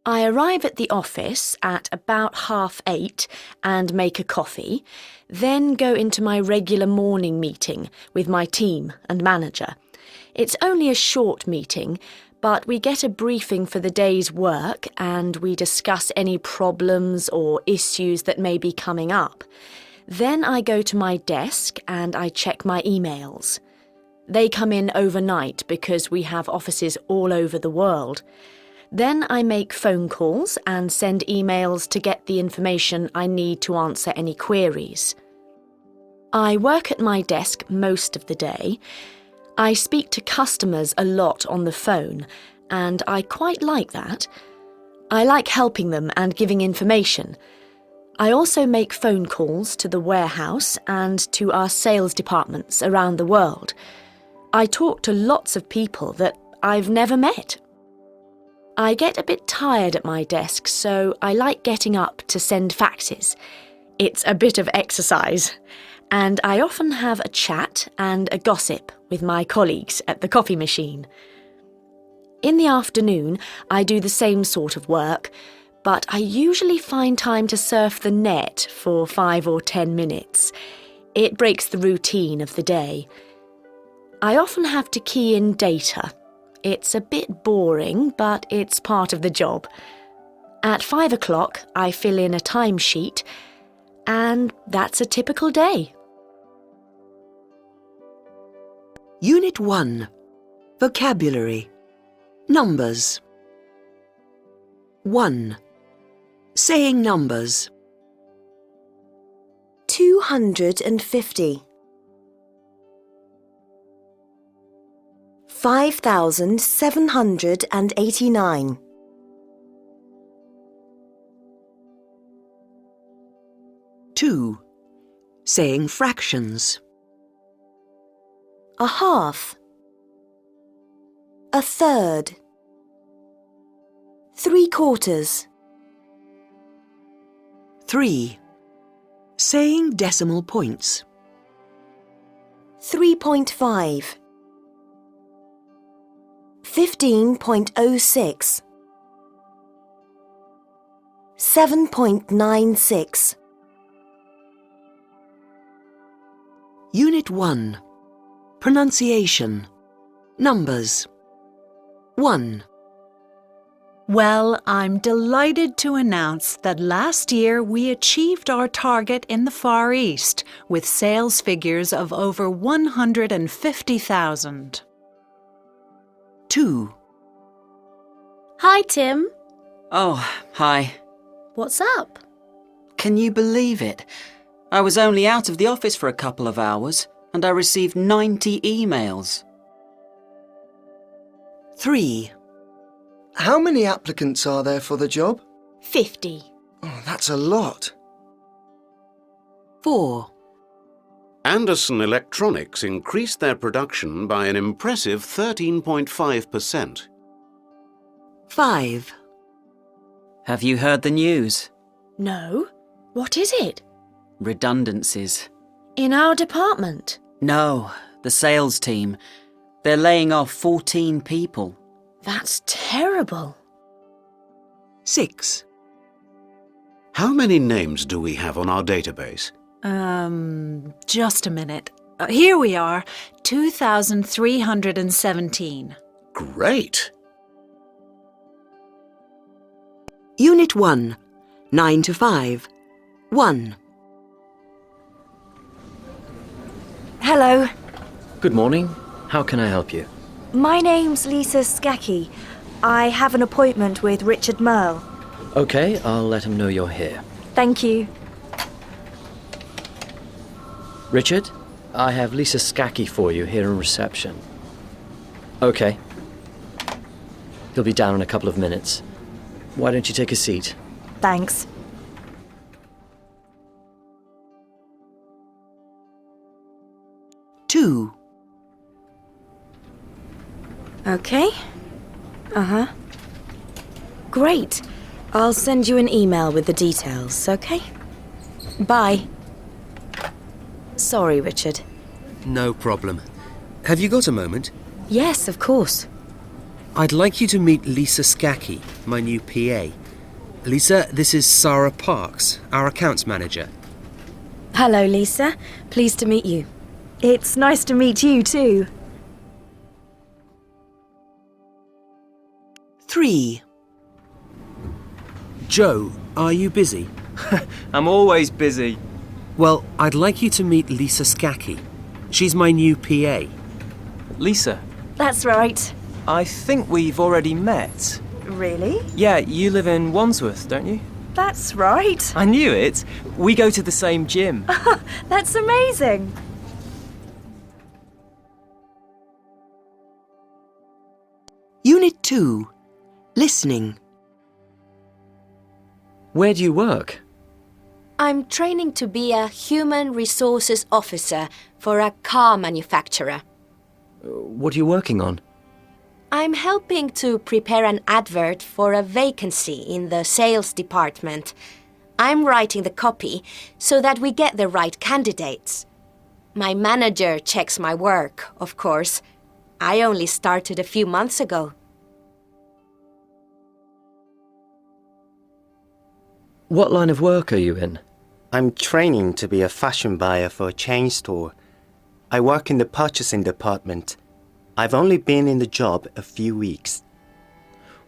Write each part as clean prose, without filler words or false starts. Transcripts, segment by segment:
I arrive at the office at about 8:30 and make a coffee, then go into my regular morning meeting with my team and manager. It's only a short meeting, but we get a briefing for the day's work and we discuss any problems or issues that may be coming up. Then I go to my desk and I check my emails. They come in overnight because we have offices all over the world. Then I make phone calls and send emails to get the information I need to answer any queries. I work at my desk most of the day. I speak to customers a lot on the phone, and I quite like that. I like helping them and giving information. I also make phone calls to the warehouse and to our sales departments around the world. I talk to lots of people that I've never met. I get a bit tired at my desk, so I like getting up to send faxes. It's a bit of exercise. And I often have a chat and a gossip with my colleagues at the coffee machine. In the afternoon, I do the same sort of work, but I usually find time to surf the net for 5 or 10 minutes. It breaks the routine of the day. I often have to key in data. It's a bit boring, but it's part of the job. At 5 o'clock, I fill in a timesheet, and that's a typical day. Unit 1. Vocabulary. Numbers. 1. Saying numbers. 250. 5,789. 2. Saying fractions. A half. A third. 3/4. 3. Saying decimal points. 3.5. 15.06. 7.96. Unit 1. Pronunciation. Numbers. 1. Well, I'm delighted to announce that last year we achieved our target in the Far East with sales figures of over 150,000. 2. Hi, Tim. Oh, hi. What's up? Can you believe it? I was only out of the office for a couple of hours and I received 90 emails. 3. How many applicants are there for the job? 50. Oh, that's a lot. 4. Anderson Electronics increased their production by an impressive 13.5%. 5. Have you heard the news? No. What is it? Redundancies. In our department? No, the sales team. They're laying off 14 people. That's terrible. 6. How many names do we have on our database? Just a minute. Here we are, 2,317. Great! Unit 1. 9 to 5. 1. Hello, Good morning. How can I help you? my name's Lisa Skaki. I have an appointment with Richard Merle. Okay, I'll let him know you're here. Thank you. Richard, I have Lisa Skaki for you here in reception. Okay. He'll be down in a couple of minutes. Why don't you take a seat? Thanks. Two. Okay. Great. I'll send you an email with the details, okay? Bye. Sorry, Richard. No problem. Have you got a moment? Yes, of course. I'd like you to meet Lisa Skaki, my new PA. Lisa, this is Sarah Parks, our accounts manager. Hello, Lisa. Pleased to meet you. It's nice to meet you too. 3. Joe, are you busy? I'm always busy. Well, I'd like you to meet Lisa Skaki. She's my new PA. Lisa? That's right. I think we've already met. Really? Yeah, you live in Wandsworth, don't you? That's right. I knew it. We go to the same gym. That's amazing. Unit 2. Listening. Where do you work? I'm training to be a human resources officer for a car manufacturer. What are you working on? I'm helping to prepare an advert for a vacancy in the sales department. I'm writing the copy so that we get the right candidates. My manager checks my work, of course. I only started a few months ago. What line of work are you in? I'm training to be a fashion buyer for a chain store. I work in the purchasing department. I've only been in the job a few weeks.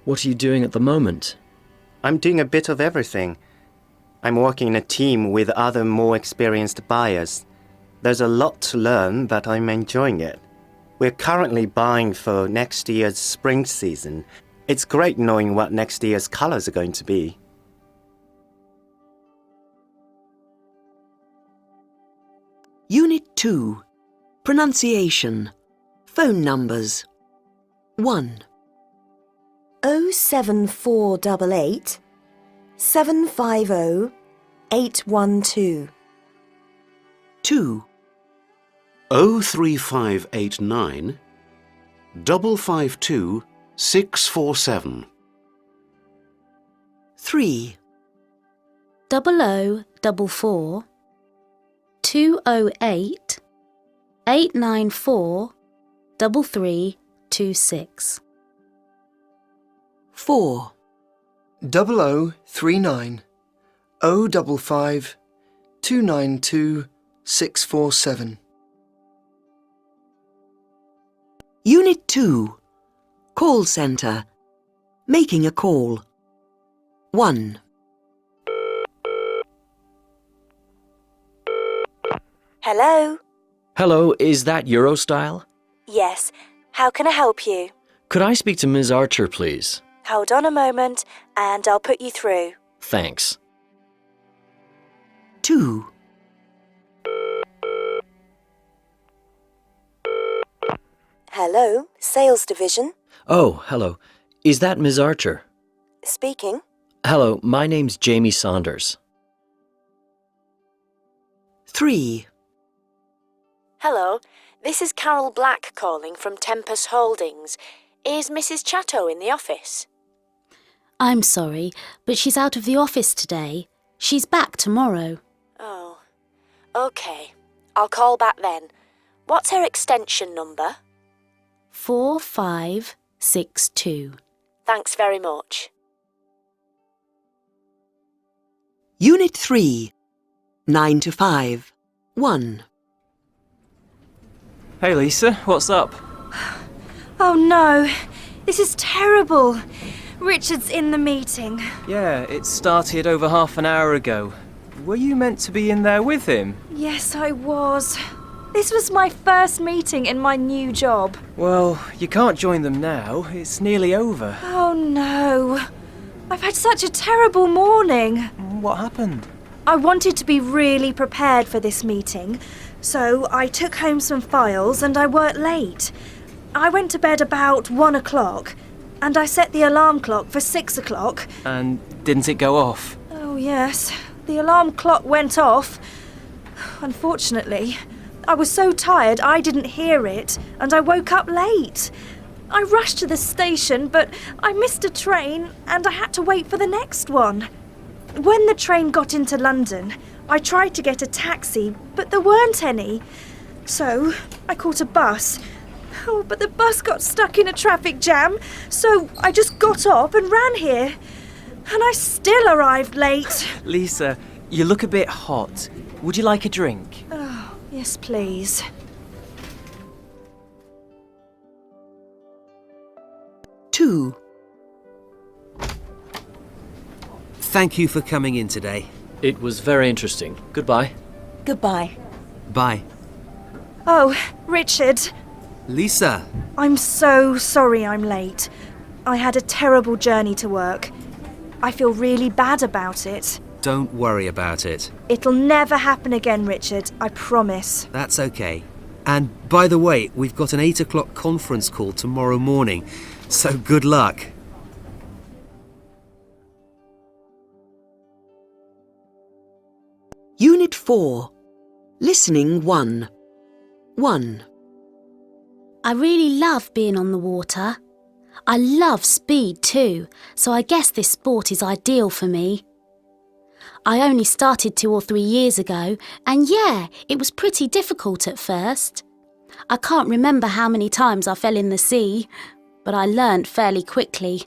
What are you doing at the moment? I'm doing a bit of everything. I'm working in a team with other more experienced buyers. There's a lot to learn, but I'm enjoying it. We're currently buying for next year's spring season. It's great knowing what next year's colors are going to be. Unit 2. Pronunciation. Phone numbers. 1. 07488 750 812. 2. 03589 552 647. 3. 0044 208 894 3326. 4. 0039 055 292 647. Unit 2. Call Centre. Making a call. 1. Hello? Hello, is that Eurostyle? Yes. How can I help you? Could I speak to Ms. Archer, please? Hold on a moment and I'll put you through. Thanks. 2. Hello, Sales Division. Oh, hello. Is that Ms. Archer? Speaking. Hello, my name's Jamie Saunders. 3. Hello, this is Carol Black calling from Tempest Holdings. Is Mrs. Chatto in the office? I'm sorry, but she's out of the office today. She's back tomorrow. Oh, okay. I'll call back then. What's her extension number? 4562. Thanks very much. Unit 3. 9 to 5. 1. Hey Lisa, what's up? Oh no, this is terrible. Richard's in the meeting. Yeah, it started over half an hour ago. Were you meant to be in there with him? Yes, I was. This was my first meeting in my new job. Well, you can't join them now. It's nearly over. Oh no. I've had such a terrible morning. What happened? I wanted to be really prepared for this meeting, so I took home some files and I worked late. I went to bed about 1 o'clock and I set the alarm clock for 6 o'clock. And didn't it go off? Oh yes, the alarm clock went off. Unfortunately, I was so tired I didn't hear it and I woke up late. I rushed to the station, but I missed a train and I had to wait for the next one. When the train got into London, I tried to get a taxi, but there weren't any. So I caught a bus, Oh, but the bus got stuck in a traffic jam, so I just got off and ran here. And I still arrived late. Lisa, you look a bit hot. Would you like a drink? Oh, yes, please. Two. Thank you for coming in today. It was very interesting. Goodbye. Goodbye. Bye. Oh, Richard. Lisa. I'm so sorry I'm late. I had a terrible journey to work. I feel really bad about it. Don't worry about it. It'll never happen again, Richard. I promise. That's okay. And by the way, we've got an 8 o'clock conference call tomorrow morning, so good luck. Unit 4. Listening 1. 1. I really love being on the water. I love speed too, so I guess this sport is ideal for me. I only started 2 or 3 years ago, and yeah, it was pretty difficult at first. I can't remember how many times I fell in the sea, but I learnt fairly quickly.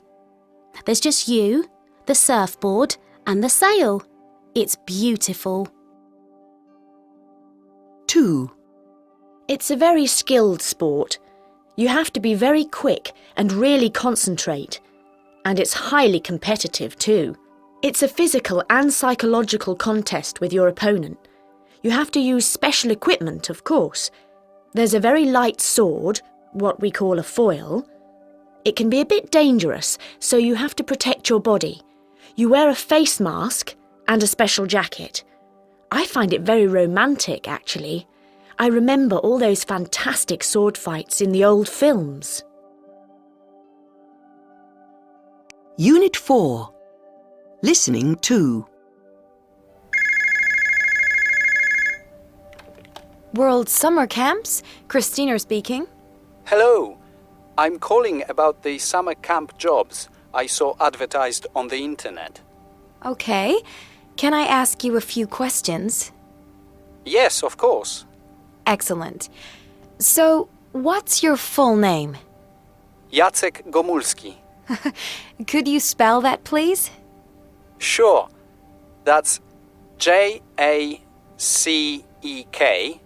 There's just you, the surfboard, and the sail. It's beautiful. 2. It's a very skilled sport. You have to be very quick and really concentrate. And it's highly competitive too. It's a physical and psychological contest with your opponent. You have to use special equipment, of course. There's a very light sword, what we call a foil. It can be a bit dangerous, so you have to protect your body. You wear a face mask and a special jacket. I find it very romantic, actually. I remember all those fantastic sword fights in the old films. Unit 4. Listening 2. World Summer Camps? Christina speaking. Hello. I'm calling about the summer camp jobs I saw advertised on the internet. Okay. Can I ask you a few questions? Yes, of course. Excellent. So, what's your full name? Jacek Gomulski. Could you spell that, please? Sure. That's Jacek Gomulski.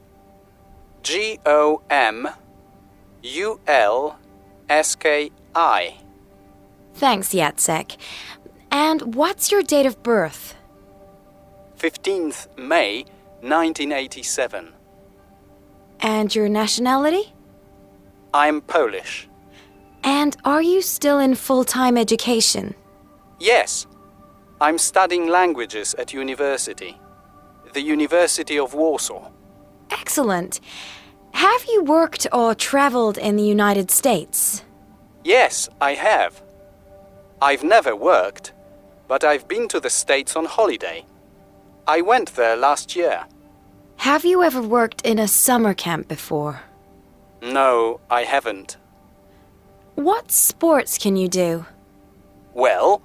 Thanks, Jacek. And what's your date of birth? 15th May 1987. And your nationality? I'm Polish. And are you still in full-time education? Yes. I'm studying languages at university. The University of Warsaw. Excellent. Have you worked or traveled in the United States? Yes, I have. I've never worked, but I've been to the States on holiday. I went there last year. Have you ever worked in a summer camp before? No, I haven't. What sports can you do? Well,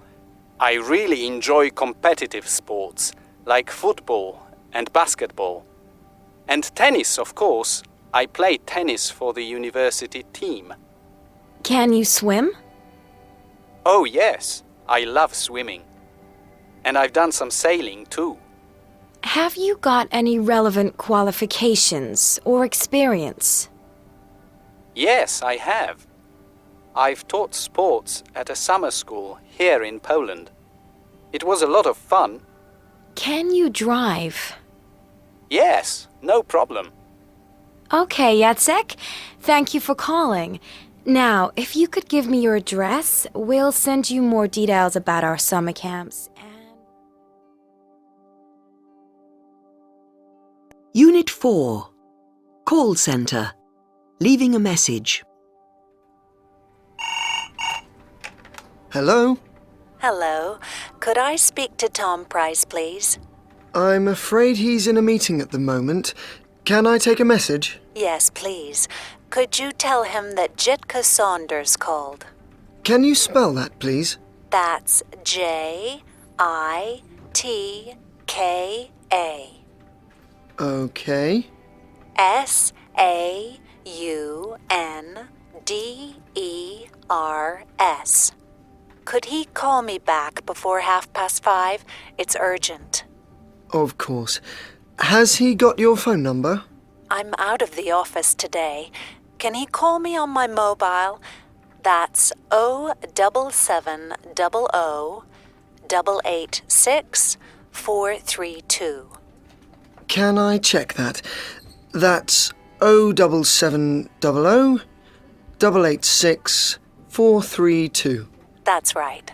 I really enjoy competitive sports, like football and basketball. And tennis, of course. I play tennis for the university team. Can you swim? Oh, yes. I love swimming. And I've done some sailing, too. Have you got any relevant qualifications or experience? Yes, I have. I've taught sports at a summer school here in Poland. It was a lot of fun. Can you drive? Yes, no problem. Okay, Jacek. Thank you for calling. Now, if you could give me your address, we'll send you more details about our summer camps. Unit 4. Call Centre. Leaving a message. Hello? Hello. Could I speak to Tom Price, please? I'm afraid he's in a meeting at the moment. Can I take a message? Yes, please. Could you tell him that Jitka Saunders called? Can you spell that, please? That's Jitka. Okay. Saunders. UNDERS. Could he call me back before 5:30? It's urgent. Of course. Has he got your phone number? I'm out of the office today. Can he call me on my mobile? That's 07700 886 432. Can I check that? That's 07700 886 432. That's right.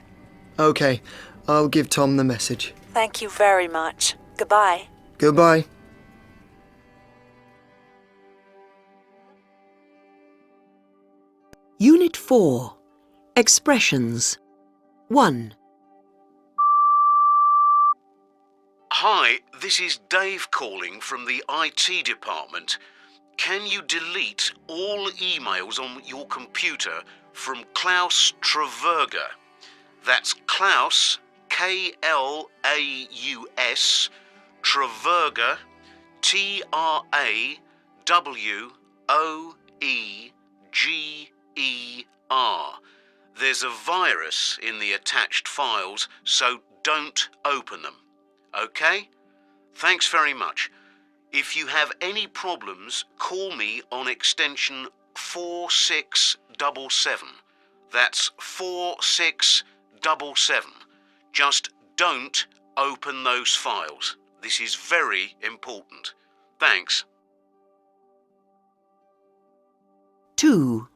OK, I'll give Tom the message. Thank you very much. Goodbye. Goodbye. Unit 4. Expressions. 1. Hi, this is Dave calling from the IT department. Can you delete all emails on your computer from Klaus Traverger? That's Klaus, Klaus, Traverger, TRAWEGER. There's a virus in the attached files, so don't open them. OK? Thanks very much. If you have any problems, call me on extension 4677. That's 4677. Just don't open those files. This is very important. Thanks. 2.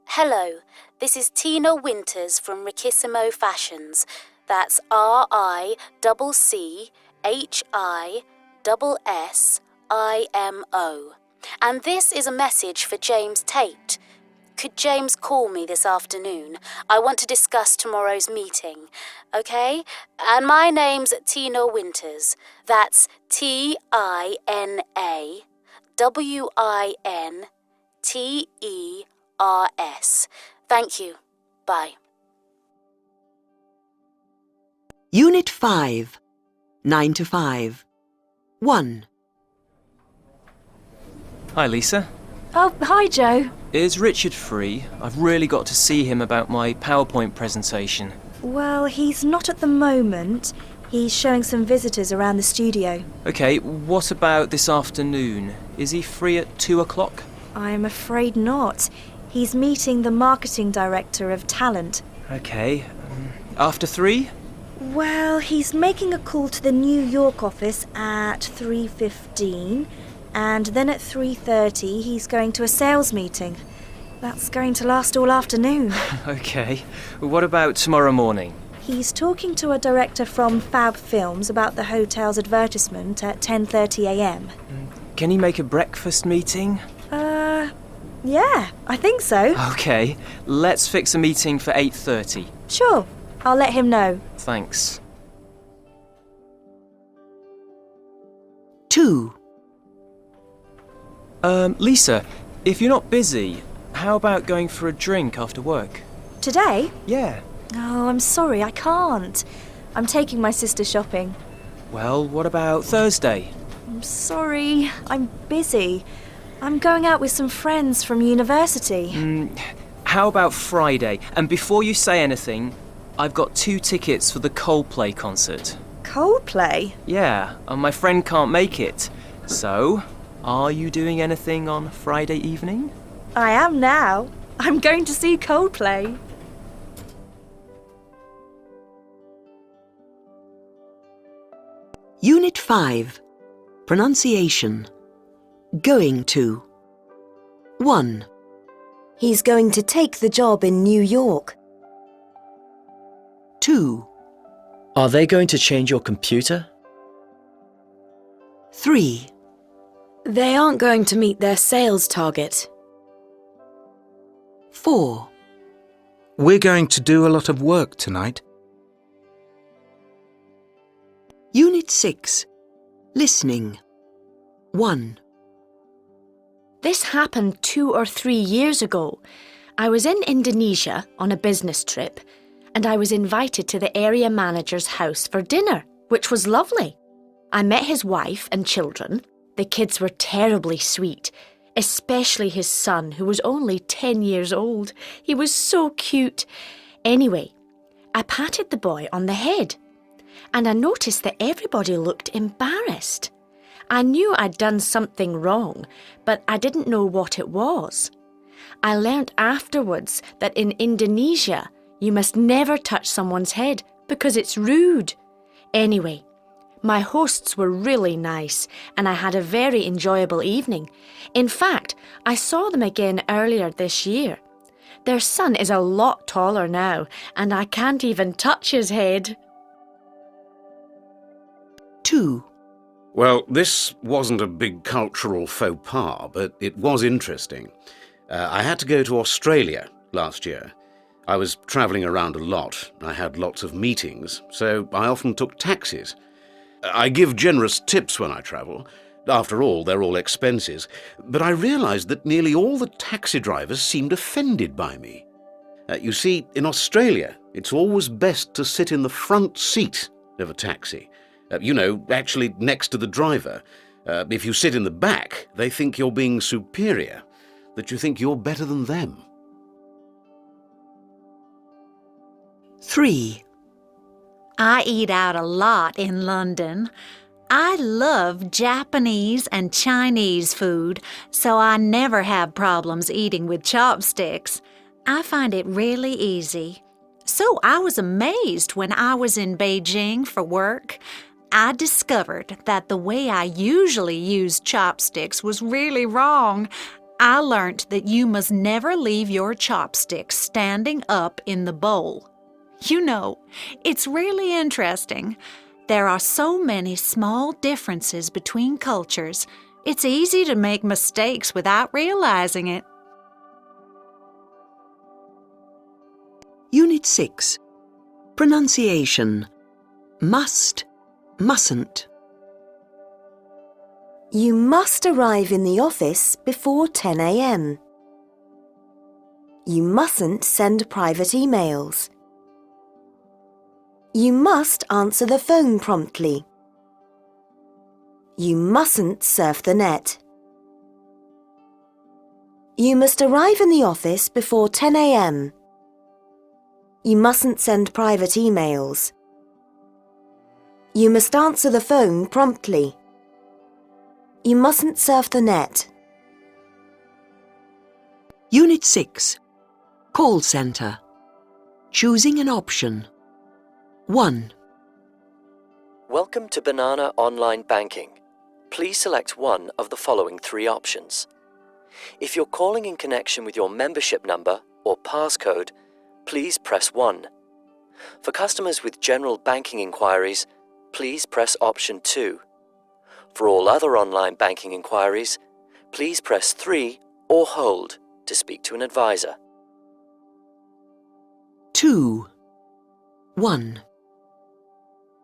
Hello. This is Tina Winters from Rickissimo Fashions. That's RICCHISSIMO. And this is a message for James Tate. Could James call me this afternoon? I want to discuss tomorrow's meeting. OK? And my name's Tina Winters. That's TINAWINTERS. Thank you. Bye. Unit 5. 9 to 5. 1. Hi, Lisa. Oh, hi, Joe. Is Richard free? I've really got to see him about my PowerPoint presentation. Well, he's not at the moment. He's showing some visitors around the studio. OK, what about this afternoon? Is he free at 2 o'clock? I'm afraid not. He's meeting the marketing director of talent. OK. After 3? Well, he's making a call to the New York office at 3:15, and then at 3:30 he's going to a sales meeting. That's going to last all afternoon. OK. What about tomorrow morning? He's talking to a director from Fab Films about the hotel's advertisement at 10:30 a.m. Can he make a breakfast meeting? Yeah, I think so. OK. Let's fix a meeting for 8:30. Sure. I'll let him know. Thanks. 2. Lisa, if you're not busy, how about going for a drink after work? Today? Yeah. Oh, I'm sorry, I can't. I'm taking my sister shopping. Well, what about Thursday? I'm sorry, I'm busy. I'm going out with some friends from university. How about Friday? And before you say anything, I've got 2 tickets for the Coldplay concert. Coldplay? Yeah, and my friend can't make it. So, are you doing anything on Friday evening? I am now. I'm going to see Coldplay. Unit 5. Pronunciation. Going to. 1. He's going to take the job in New York. 2. Are they going to change your computer? 3. They aren't going to meet their sales target. 4. We're going to do a lot of work tonight. Unit 6. Listening. 1. This happened 2 or 3 years ago. I was in Indonesia on a business trip, and I was invited to the area manager's house for dinner, which was lovely. I met his wife and children, The kids were terribly sweet, especially his son, who was only 10 years old. He was so cute. Anyway, I patted the boy on the head, and I noticed that everybody looked embarrassed. I knew I'd done something wrong, but I didn't know what it was. I learnt afterwards that in Indonesia, you must never touch someone's head because it's rude. Anyway, my hosts were really nice and I had a very enjoyable evening. In fact, I saw them again earlier this year. Their son is a lot taller now and I can't even touch his head. 2. Well, this wasn't a big cultural faux pas, but it was interesting. I had to go to Australia last year. I was travelling around a lot. I had lots of meetings, so I often took taxis. I give generous tips when I travel. After all, they're all expenses. But I realised that nearly all the taxi drivers seemed offended by me. You see, in Australia, it's always best to sit in the front seat of a taxi. Actually next to the driver. If you sit in the back, they think you're being superior, that you think you're better than them. 3. I eat out a lot in London. I love Japanese and Chinese food, so I never have problems eating with chopsticks. I find it really easy. So I was amazed when I was in Beijing for work. I discovered that the way I usually use chopsticks was really wrong. I learned that you must never leave your chopsticks standing up in the bowl. You know, it's really interesting. There are so many small differences between cultures. It's easy to make mistakes without realizing it. Unit 6. Pronunciation. Must, mustn't. You must arrive in the office before 10 a.m. You mustn't send private emails. You must answer the phone promptly. You mustn't surf the net. You must arrive in the office before 10 a.m. You mustn't send private emails. You must answer the phone promptly. You mustn't surf the net. Unit 6. Call centre. Choosing an option. 1. Welcome to Banana Online Banking. Please select one of the following 3 options. If you're calling in connection with your membership number or passcode, please press 1. For customers with general banking inquiries, please press option 2. For all other online banking inquiries, please press 3 or hold to speak to an advisor. 2. 1.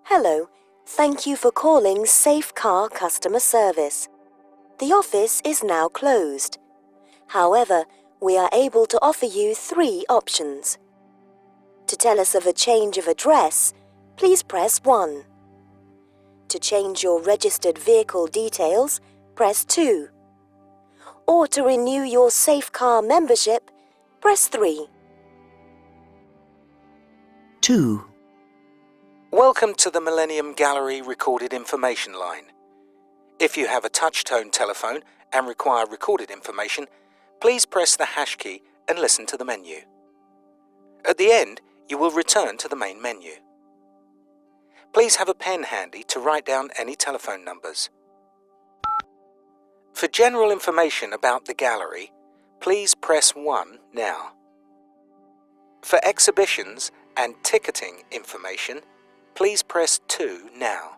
Hello, thank you for calling Safe Car Customer Service. The office is now closed. However, we are able to offer you 3 options. To tell us of a change of address, please press 1. To change your registered vehicle details, press 2. Or to renew your Safe Car membership, press 3. 2. Welcome to the Millennium Gallery Recorded Information Line. If you have a touch-tone telephone and require recorded information, please press the hash key and listen to the menu. At the end, you will return to the main menu. Please have a pen handy to write down any telephone numbers. For general information about the gallery, please press 1 now. For exhibitions and ticketing information, please press 2 now.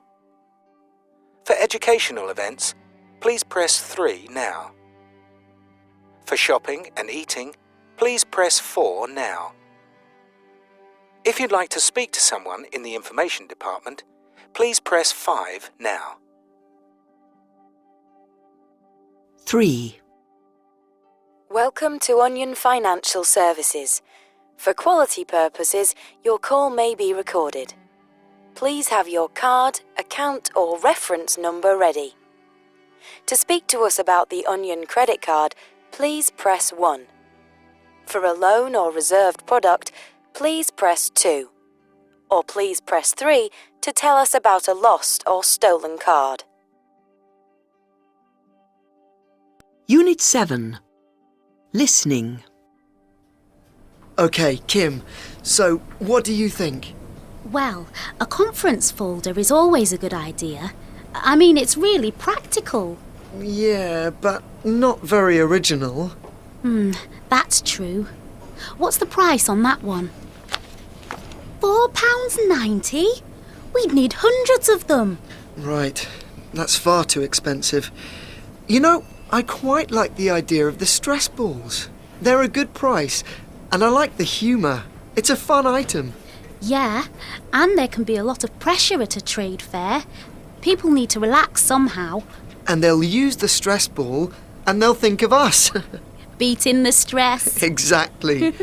For educational events, please press 3 now. For shopping and eating, please press 4 now. If you'd like to speak to someone in the information department, please press 5 now. 3. Welcome to Onion Financial Services. For quality purposes, your call may be recorded. Please have your card, account or reference number ready. To speak to us about the Onion credit card, please press 1. For a loan or reserved product, please press 2. Or please press 3 to tell us about a lost or stolen card. Unit 7. Listening. OK, Kim, so what do you think? Well, a conference folder is always a good idea. I mean, it's really practical. Yeah, but not very original. That's true. What's the price on that one? £4.90? We'd need hundreds of them. Right, that's far too expensive. You know, I quite like the idea of the stress balls. They're a good price, and I like the humour. It's a fun item. Yeah, and there can be a lot of pressure at a trade fair. People need to relax somehow. And they'll use the stress ball, and they'll think of us. Beating the stress. Exactly.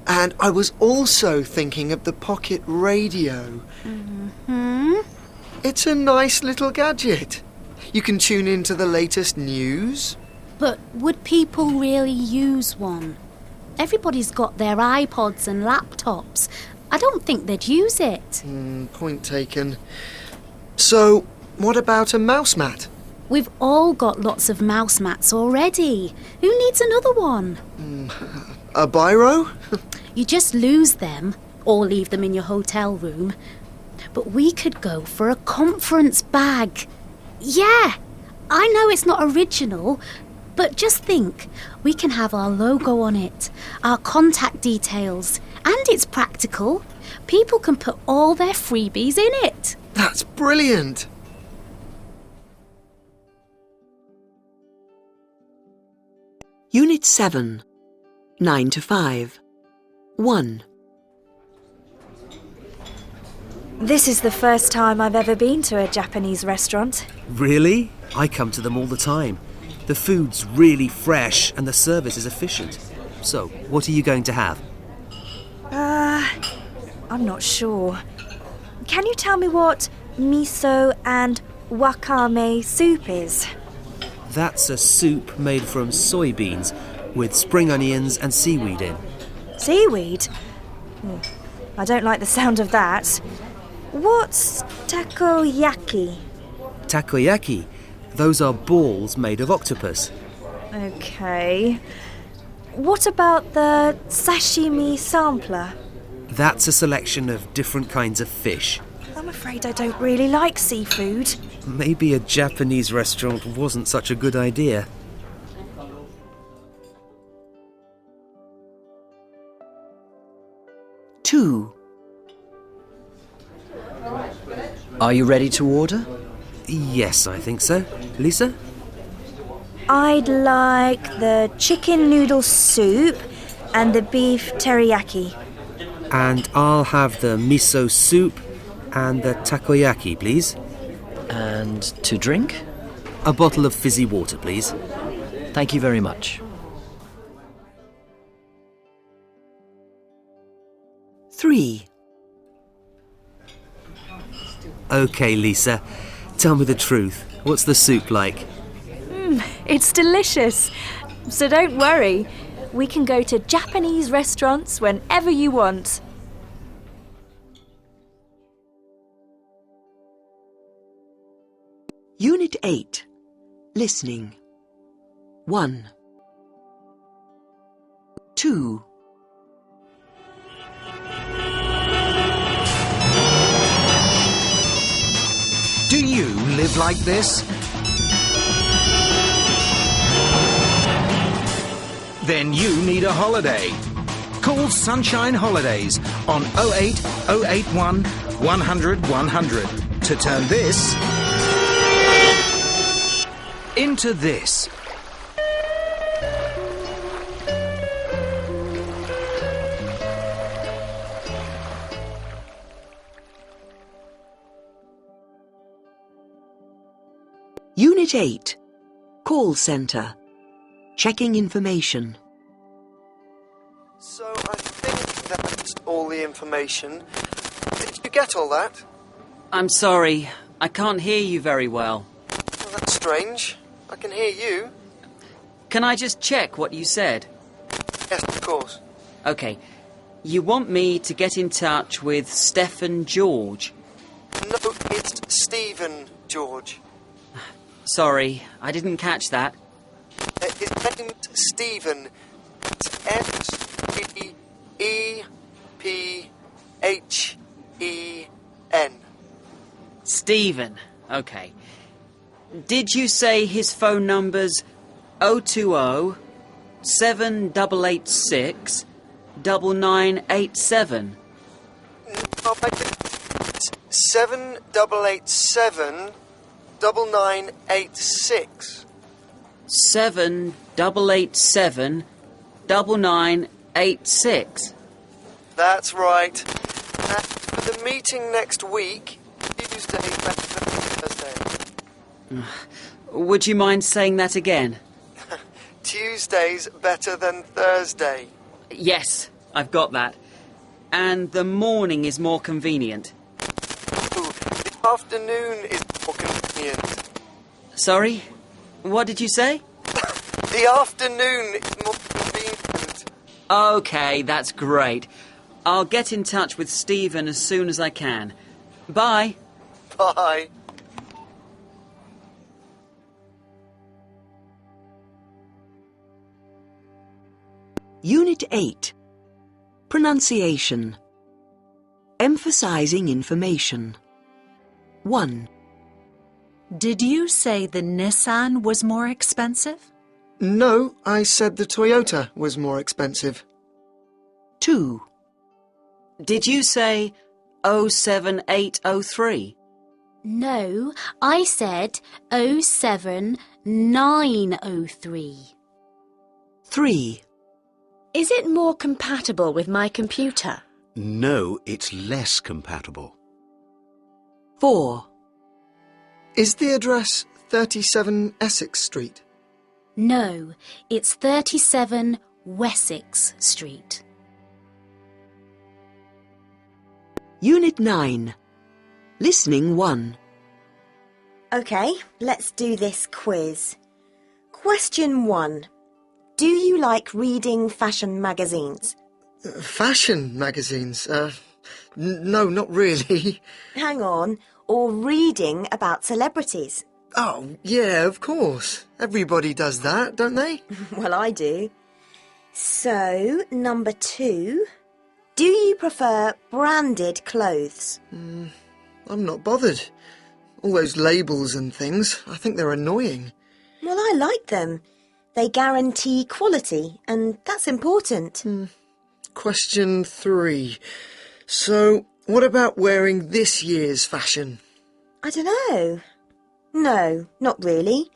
And I was also thinking of the pocket radio. It's a nice little gadget. You can tune into the latest news. But would people really use one? Everybody's got their iPods and laptops. I don't think they'd use it. Point taken. So, what about a mouse mat? We've all got lots of mouse mats already. Who needs another one? A biro? You just lose them or leave them in your hotel room. But we could go for a conference bag. Yeah, I know it's not original, but just think, we can have our logo on it, our contact details, and it's practical. People can put all their freebies in it. That's brilliant. Unit 7. 9 to 5. 1. This is the first time I've ever been to a Japanese restaurant. Really? I come to them all the time. The food's really fresh and the service is efficient. So, what are you going to have? I'm not sure. Can you tell me what miso and wakame soup is? That's a soup made from soybeans with spring onions and seaweed in. Seaweed? I don't like the sound of that. What's takoyaki? Takoyaki? Those are balls made of octopus. OK. What about the sashimi sampler? That's a selection of different kinds of fish. I'm afraid I don't really like seafood. Maybe a Japanese restaurant wasn't such a good idea. Two. Are you ready to order? Yes, I think so. Lisa? I'd like the chicken noodle soup and the beef teriyaki. And I'll have the miso soup and the takoyaki, please. And to drink? A bottle of fizzy water, please. Thank you very much. 3. OK, Lisa. Tell me the truth. What's the soup like? It's delicious. So don't worry. We can go to Japanese restaurants whenever you want. Unit 8. Listening. 1. 2. Do you live like this? Then you need a holiday. Call Sunshine Holidays on 08 081 100 100 to turn this into this. Unit 8. Call centre. Checking information. So I think that's all the information. Did you get all that? I'm sorry. I can't hear you very well. Well, that's strange. I can hear you. Can I just check what you said? Yes, of course. OK. You want me to get in touch with Stephen George? No, it's Stephen George. Sorry, I didn't catch that. His name's Stephen. It's S-T-E-P-H-E-N. Stephen. OK. Did you say his phone number's 020 7886 9987? No, it's 7887 9986. 7887 9986. That's right. And for the meeting next week, Tuesday better than Thursday. Would you mind saying that again? Tuesday's better than Thursday. Yes, I've got that. And the morning is more convenient. Ooh, the afternoon is more convenient. Sorry? What did you say? The afternoon is more convenient. OK, that's great. I'll get in touch with Stephen as soon as I can. Bye. Bye. Unit 8. Pronunciation. Emphasizing information. 1. Did you say the Nissan was more expensive? No, I said the Toyota was more expensive. 2. Did you say 07803? No, I said 07903. 3. Is it more compatible with my computer? No, it's less compatible. 4. Is the address 37 Essex Street? No, it's 37 Wessex Street. Unit 9. Listening 1. OK, let's do this quiz. Question 1. Do you like reading fashion magazines? Fashion magazines? No, not really. Hang on. Or reading about celebrities? Oh, yeah, of course. Everybody does that, don't they? Well, I do. So, number 2. Do you prefer branded clothes? I'm not bothered. All those labels and things, I think they're annoying. Well, I like them. They guarantee quality, and that's important. Question 3. So, what about wearing this year's fashion? I don't know. No, not really.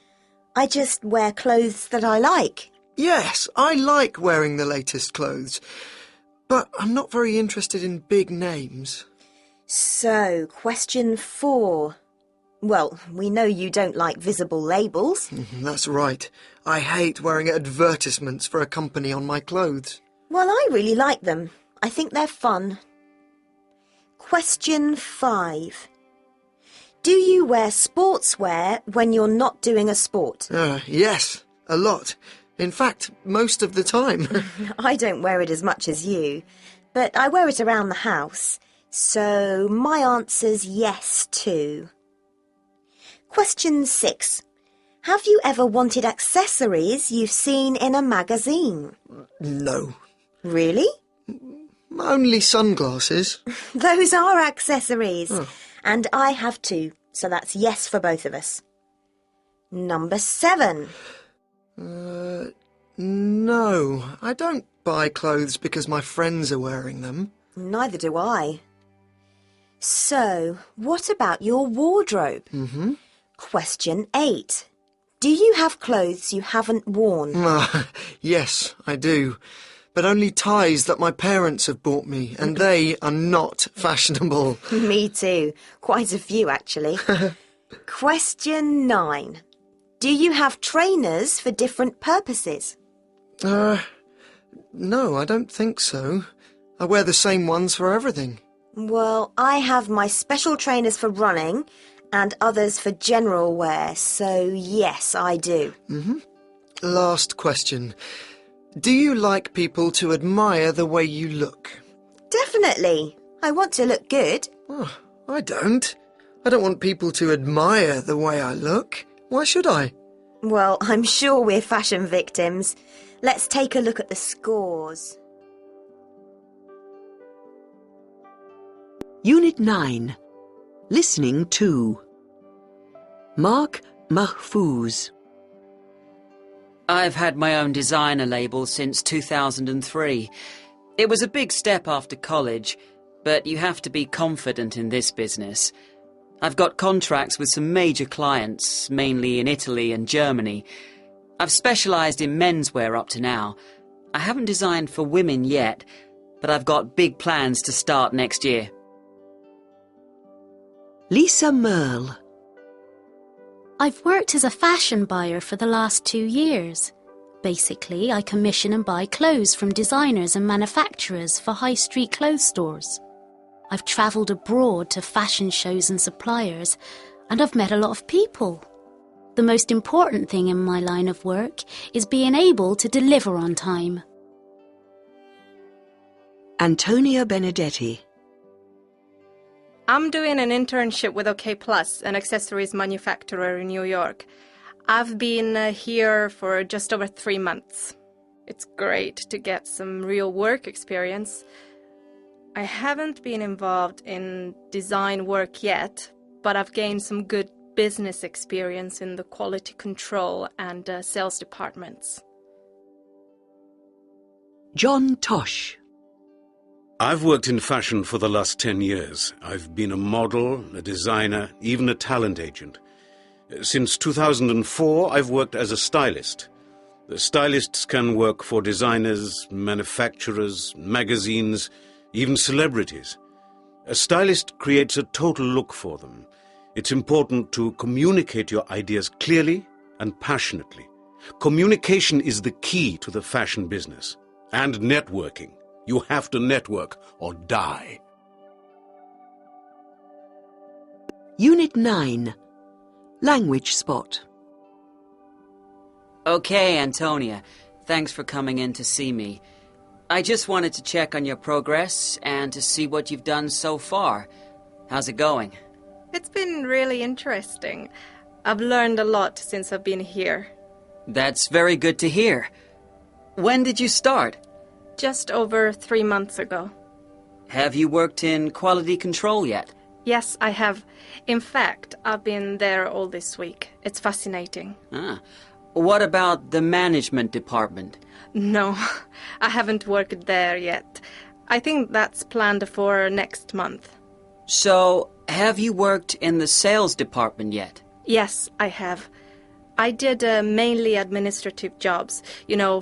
I just wear clothes that I like. Yes, I like wearing the latest clothes. But I'm not very interested in big names. So, question 4. Well, we know you don't like visible labels. That's right. I hate wearing advertisements for a company on my clothes. Well, I really like them. I think they're fun. Question 5. Do you wear sportswear when you're not doing a sport? Yes, a lot. In fact, most of the time. I don't wear it as much as you, but I wear it around the house. So my answer's yes too. Question 6. Have you ever wanted accessories you've seen in a magazine? No. Really? Only sunglasses. Those are accessories. And I have too, so that's yes for both of us. Number 7. No, I don't buy clothes because my friends are wearing them. Neither do I. So, what about your wardrobe? Question 8. Do you have clothes you haven't worn? Yes, I do. But only ties that my parents have bought me, and they are not fashionable. Me too. Quite a few, actually. Question 9. Do you have trainers for different purposes? No, I don't think so. I wear the same ones for everything. Well, I have my special trainers for running and others for general wear, so yes, I do. Last question. Do you like people to admire the way you look? Definitely. I want to look good. Oh, I don't. I don't want people to admire the way I look. Why should I? Well, I'm sure we're fashion victims. Let's take a look at the scores. Unit 9. Listening 2. Mark Mahfouz. I've had my own designer label since 2003. It was a big step after college, but you have to be confident in this business. I've got contracts with some major clients, mainly in Italy and Germany. I've specialised in menswear up to now. I haven't designed for women yet, but I've got big plans to start next year. Lisa Merle. I've worked as a fashion buyer for the last 2 years. Basically, I commission and buy clothes from designers and manufacturers for high street clothes stores. I've travelled abroad to fashion shows and suppliers, and I've met a lot of people. The most important thing in my line of work is being able to deliver on time. Antonia Benedetti. I'm doing an internship with OK Plus, an accessories manufacturer in New York. I've been here for just over 3 months. It's great to get some real work experience. I haven't been involved in design work yet, but I've gained some good business experience in the quality control and sales departments. John Tosh. I've worked in fashion for the last 10 years. I've been a model, a designer, even a talent agent. Since 2004, I've worked as a stylist. The stylists can work for designers, manufacturers, magazines, even celebrities. A stylist creates a total look for them. It's important to communicate your ideas clearly and passionately. Communication is the key to the fashion business. And networking. You have to network or die. Unit 9. Language Spot. Okay, Antonia. Thanks for coming in to see me. I just wanted to check on your progress and to see what you've done so far. How's it going? It's been really interesting. I've learned a lot since I've been here. That's very good to hear. When did you start? Just over 3 months ago. Have you worked in quality control yet? Yes, I have. In fact, I've been there all this week. It's fascinating. What about the management department? No, I haven't worked there yet. I think that's planned for next month. So, have you worked in the sales department yet? Yes, I have. I did mainly administrative jobs.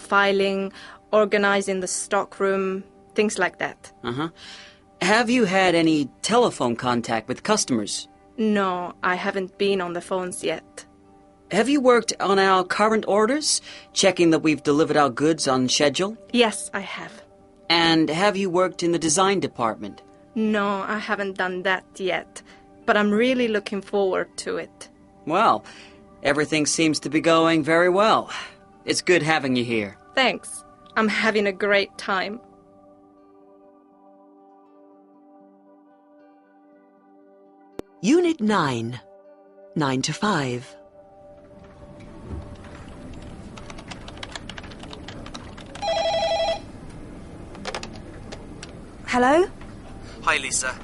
Filing, organizing the stockroom, things like that. Have you had any telephone contact with customers? No, I haven't been on the phones yet. Have you worked on our current orders, checking that we've delivered our goods on schedule? Yes, I have. And have you worked in the design department? No, I haven't done that yet, but I'm really looking forward to it. Well, everything seems to be going very well. It's good having you here. Thanks. I'm having a great time. Unit 9. 9 to 5. Hello? Hi, Lisa.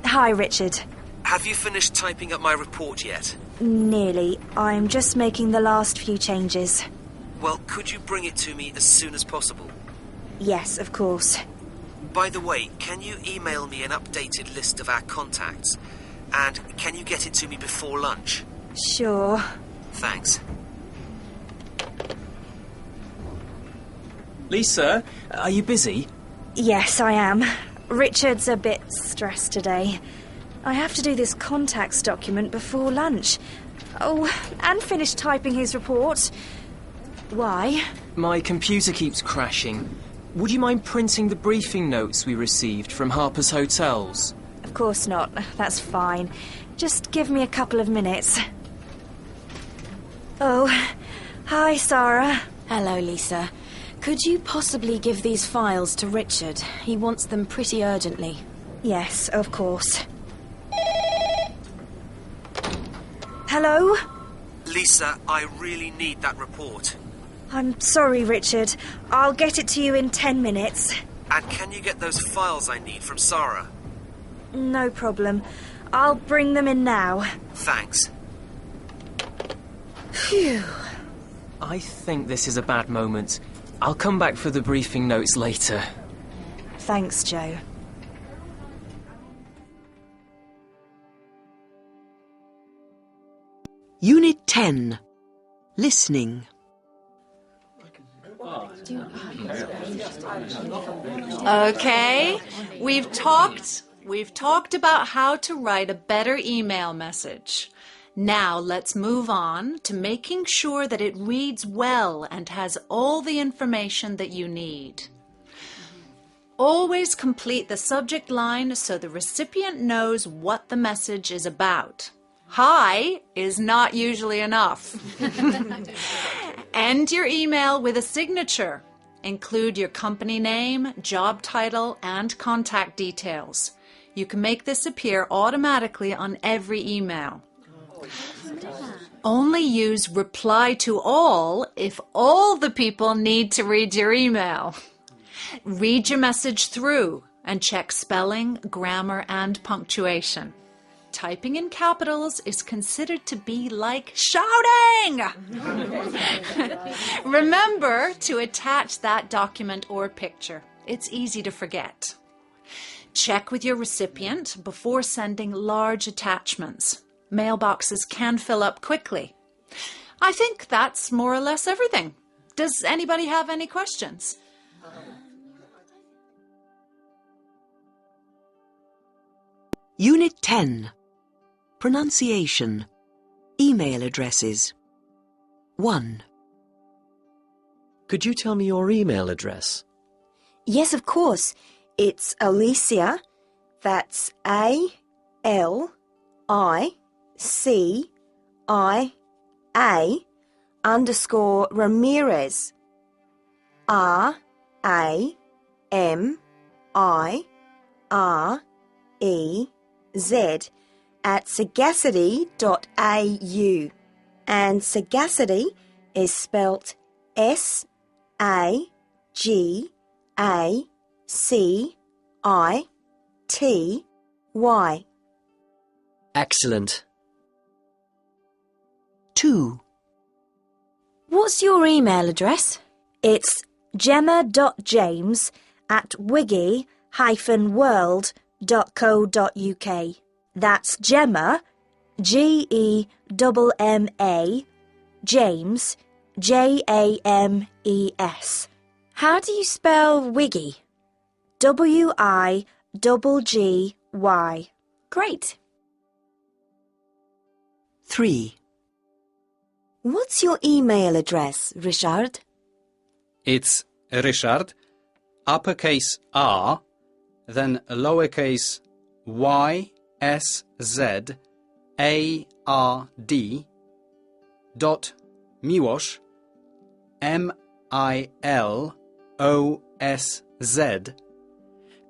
Hi, Richard. Have you finished typing up my report yet? Nearly. I'm just making the last few changes. Well, could you bring it to me as soon as possible? Yes, of course. By the way, can you email me an updated list of our contacts? And can you get it to me before lunch? Sure. Thanks. Lisa, are you busy? Yes, I am. Richard's a bit stressed today. I have to do this contacts document before lunch. Oh, and finish typing his report. Why? My computer keeps crashing. Would you mind printing the briefing notes we received from Harper's Hotels? Of course not. That's fine. Just give me a couple of minutes. Oh, hi, Sarah. Hello, Lisa. Could you possibly give these files to Richard? He wants them pretty urgently. Yes, of course. Hello? Lisa, I really need that report. I'm sorry, Richard. I'll get it to you in 10 minutes. And can you get those files I need from Sarah? No problem. I'll bring them in now. Thanks. Phew. I think this is a bad moment. I'll come back for the briefing notes later. Thanks, Joe. Unit 10. Listening. Okay, we've talked about how to write a better email message. Now let's move on to making sure that it reads well and has all the information that you need. Always complete the subject line so the recipient knows what the message is about. Hi is not usually enough. End your email with a signature. Include your company name, job title, and contact details. You can make this appear automatically on every email. Only use reply to all if all the people need to read your email. Read your message through and check spelling, grammar, and punctuation. Typing in capitals is considered to be like shouting. Remember to attach that document or picture. It's easy to forget. Check with your recipient before sending large attachments. Mailboxes can fill up quickly. I think that's more or less everything. Does anybody have any questions? Unit 10. Pronunciation. Email addresses. 1. Could you tell me your email address? Yes, of course. It's Alicia. That's ALICIA_Ramirez. RAMIREZ at sagacity.au. And sagacity is spelt SAGACITY. Excellent. 2. What's your email address? It's gemma.james@wiggy-world.co.uk. That's Gemma, GEMMA, James, JAMES. How do you spell Wiggy? WIGGY. Great. 3. What's your email address, Richard? It's Richard, uppercase R, then lowercase YSZARD dot Miłosz, MILOSZ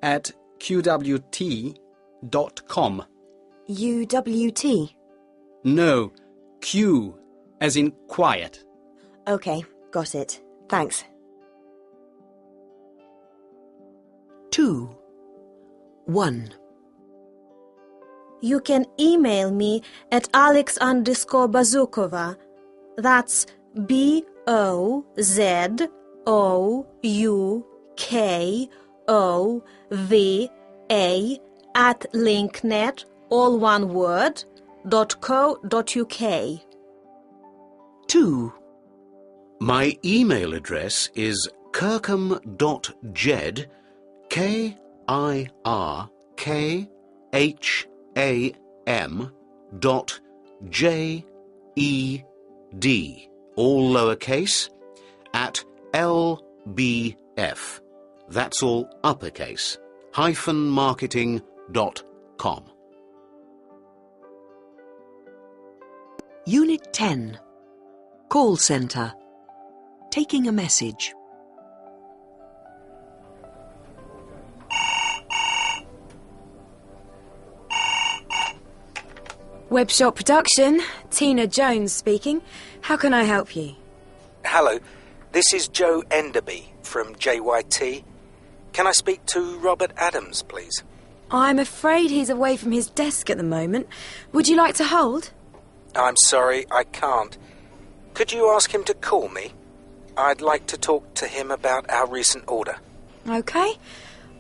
at QWT.com. UWT? No, Q as in quiet. Okay, got it. Thanks. 2. 1. You can email me at Alex_Bazukova. That's BOZOUKOVA at linknet, all one word, .co.uk. 2. My email address is kirkham.jed, KIRKHAM.JED, all lowercase, at LBF. That's all uppercase, -marketing.com. com. Unit 10. Call Centre. Taking a message. Webshop Production, Tina Jones speaking. How can I help you? Hello, this is Joe Enderby from JYT. Can I speak to Robert Adams, please? I'm afraid he's away from his desk at the moment. Would you like to hold? I'm sorry, I can't. Could you ask him to call me? I'd like to talk to him about our recent order. Okay.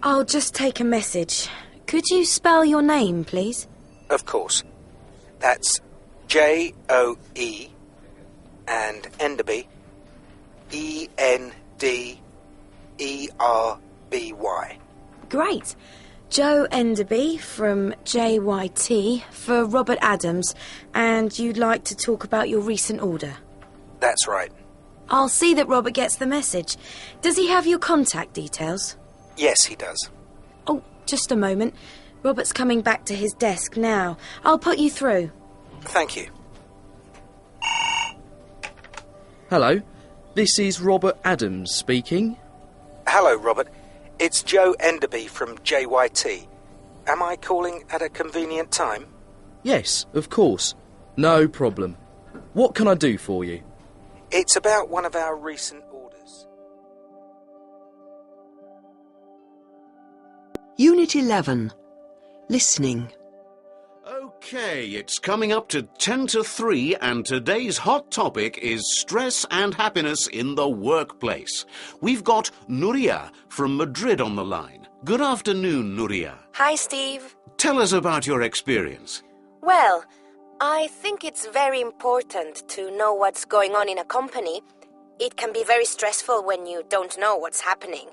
I'll just take a message. Could you spell your name, please? Of course. That's J-O-E and Enderby, E-N-D-E-R-B-Y. Great. Joe Enderby from JYT for Robert Adams, and you'd like to talk about your recent order? That's right. I'll see that Robert gets the message. Does he have your contact details? Yes, he does. Oh, just a moment. Robert's coming back to his desk now. I'll put you through. Thank you. Hello, this is Robert Adams speaking. Hello, Robert. It's Joe Enderby from JYT. Am I calling at a convenient time? Yes, of course. No problem. What can I do for you? It's about one of our recent orders. Unit 11. Listening. Okay, it's coming up to 10 to 3, and today's hot topic is stress and happiness in the workplace. We've got Nuria from Madrid on the line. Good afternoon, Nuria. Hi, Steve. Tell us about your experience. Well, I think it's very important to know what's going on in a company. It can be very stressful when you don't know what's happening.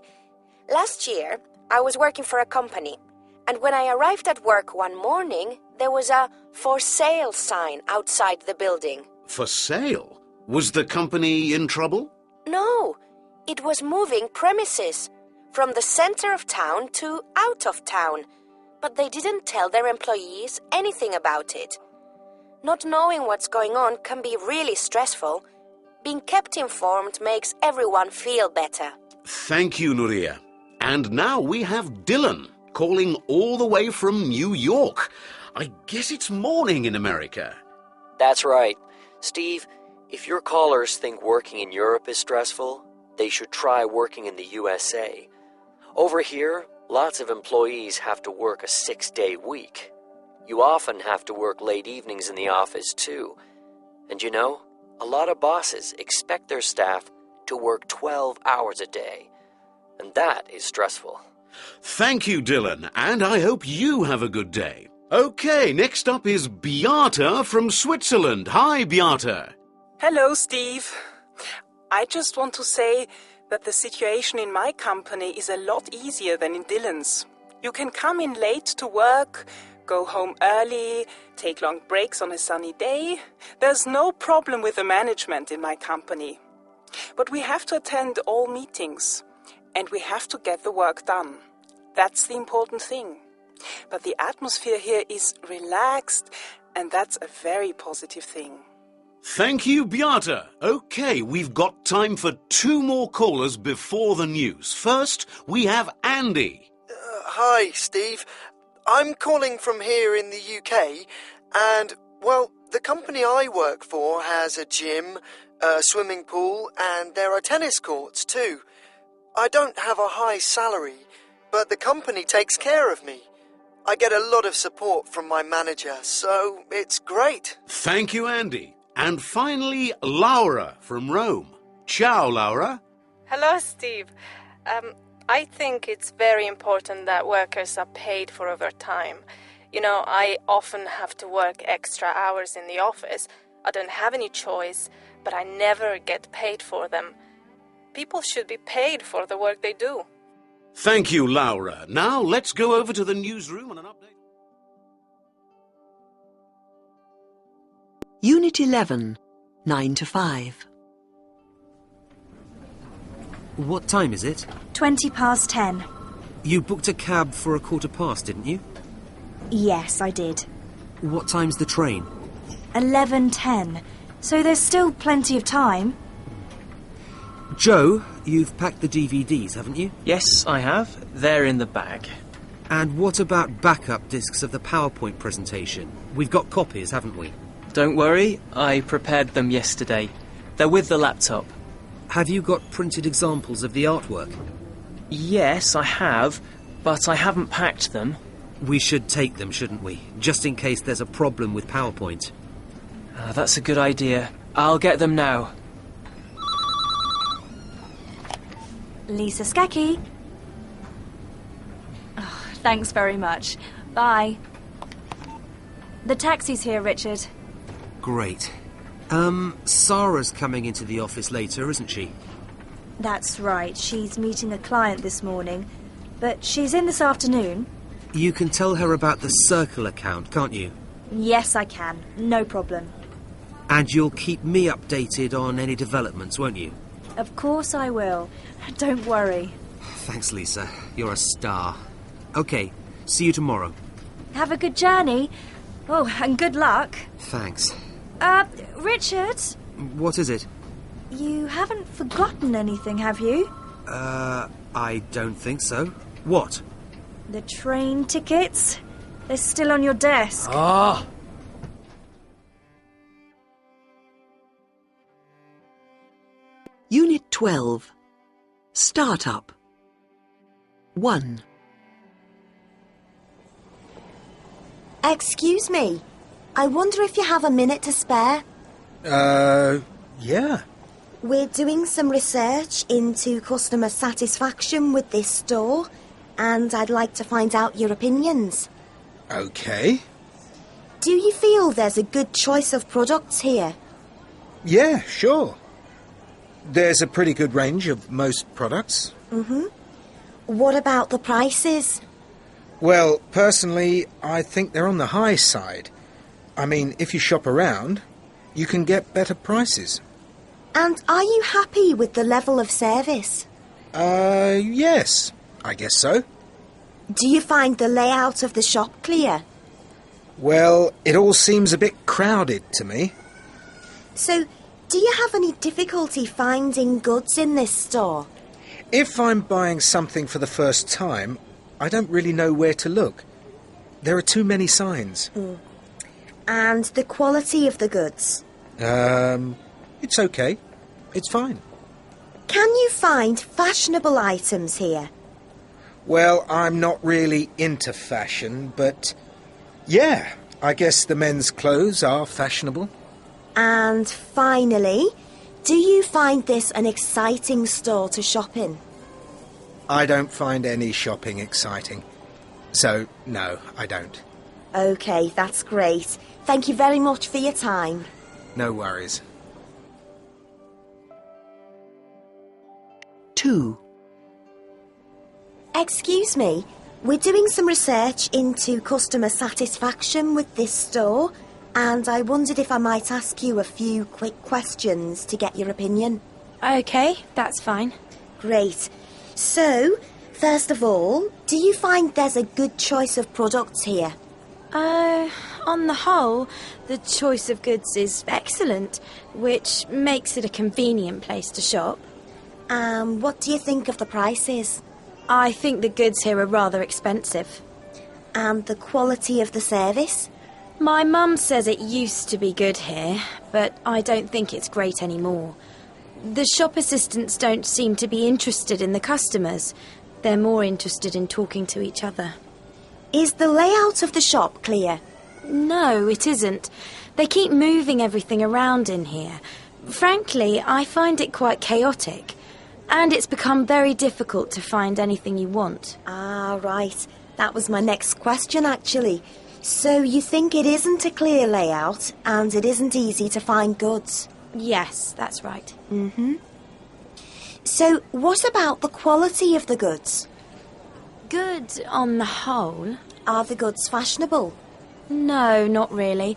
Last year, I was working for a company. And when I arrived at work one morning, there was a for sale sign outside the building. For sale? Was the company in trouble? No, it was moving premises from the center of town to out of town. But they didn't tell their employees anything about it. Not knowing what's going on can be really stressful. Being kept informed makes everyone feel better. Thank you, Nuria. And now we have Dylan, calling all the way from New York. I guess it's morning in America. That's right. Steve, if your callers think working in Europe is stressful, they should try working in the USA. Over here, lots of employees have to work a 6-day week. You often have to work late evenings in the office, too. And you know, a lot of bosses expect their staff to work 12 hours a day. And that is stressful. Thank you, Dylan, and I hope you have a good day. Okay, next up is Beata from Switzerland. Hi, Beata. Hello, Steve. I just want to say that the situation in my company is a lot easier than in Dylan's. You can come in late to work, go home early, take long breaks on a sunny day. There's no problem with the management in my company. But we have to attend all meetings, and we have to get the work done. That's the important thing. But the atmosphere here is relaxed, and that's a very positive thing. Thank you, Beata. Okay, we've got time for 2 more callers before the news. First, we have Andy. Hi, Steve. I'm calling from here in the UK, and, well, the company I work for has a gym, a swimming pool, and there are tennis courts too. I don't have a high salary, but the company takes care of me. I get a lot of support from my manager, so it's great. Thank you, Andy. And finally, Laura from Rome. Ciao, Laura. Hello, Steve. I think it's very important that workers are paid for overtime. You know, I often have to work extra hours in the office. I don't have any choice, but I never get paid for them. People should be paid for the work they do. Thank you, Laura. Now let's go over to the newsroom on an update. Unit 11, 9 to 5. What time is it? 20 past 10. You booked a cab for 10:15, didn't you? Yes, I did. What time's the train? 11:10. So there's still plenty of time. Joe, you've packed the DVDs, haven't you? Yes, I have. They're in the bag. And what about backup discs of the PowerPoint presentation? We've got copies, haven't we? Don't worry, I prepared them yesterday. They're with the laptop. Have you got printed examples of the artwork? Yes, I have, but I haven't packed them. We should take them, shouldn't we? Just in case there's a problem with PowerPoint. That's a good idea. I'll get them now. Lisa Skecki. Oh, thanks very much. Bye. The taxi's here, Richard. Great. Sarah's coming into the office later, isn't she? That's right. She's meeting a client this morning, but she's in this afternoon. You can tell her about the Circle account, can't you? Yes, I can. No problem. And you'll keep me updated on any developments, won't you? Of course I will. Don't worry. Thanks, Lisa. You're a star. Okay, see you tomorrow. Have a good journey. Oh, and good luck. Thanks. Richard? What is it? You haven't forgotten anything, have you? I don't think so. What? The train tickets. They're still on your desk. Ah! Unit 12. Startup. 1. Excuse me. I wonder if you have a minute to spare. Yeah. We're doing some research into customer satisfaction with this store, and I'd like to find out your opinions. Okay. Do you feel there's a good choice of products here? Yeah, sure. There's a pretty good range of most products. Mm-hmm. What about the prices? Well, personally, I think they're on the high side. I mean, if you shop around, you can get better prices. And are you happy with the level of service? Yes, I guess so. Do you find the layout of the shop clear? Well, it all seems a bit crowded to me. So, do you have any difficulty finding goods in this store? If I'm buying something for the first time, I don't really know where to look. There are too many signs. And the quality of the goods? It's okay. It's fine. Can you find fashionable items here? Well, I'm not really into fashion, but yeah, I guess the men's clothes are fashionable. And finally, do you find this an exciting store to shop in? I don't find any shopping exciting. So, no, I don't. OK, that's great. Thank you very much for your time. No worries. 2. Excuse me, we're doing some research into customer satisfaction with this store, and I wondered if I might ask you a few quick questions to get your opinion. OK, that's fine. Great. So, first of all, do you find there's a good choice of products here? On the whole, the choice of goods is excellent, which makes it a convenient place to shop. What do you think of the prices? I think the goods here are rather expensive. And the quality of the service? My mum says it used to be good here, but I don't think it's great anymore. The shop assistants don't seem to be interested in the customers. They're more interested in talking to each other. Is the layout of the shop clear? No, it isn't. They keep moving everything around in here. Frankly, I find it quite chaotic. And it's become very difficult to find anything you want. Ah, right. That was my next question, actually. So you think it isn't a clear layout and it isn't easy to find goods? Yes, that's right. Mm-hmm. So what about the quality of the goods? Good on the whole. Are the goods fashionable? No, not really.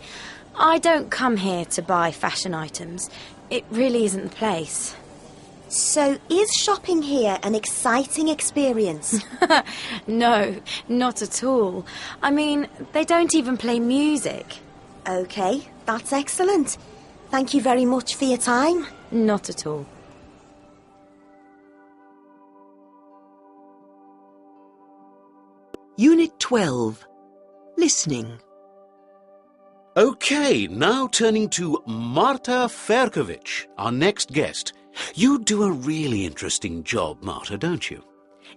I don't come here to buy fashion items. It really isn't the place. So is shopping here an exciting experience? No, not at all. I mean, they don't even play music. OK, that's excellent. Thank you very much for your time. Not at all. Unit 12. Listening. Okay, now turning to Marta Ferkovic, our next guest. You do a really interesting job, Marta, don't you?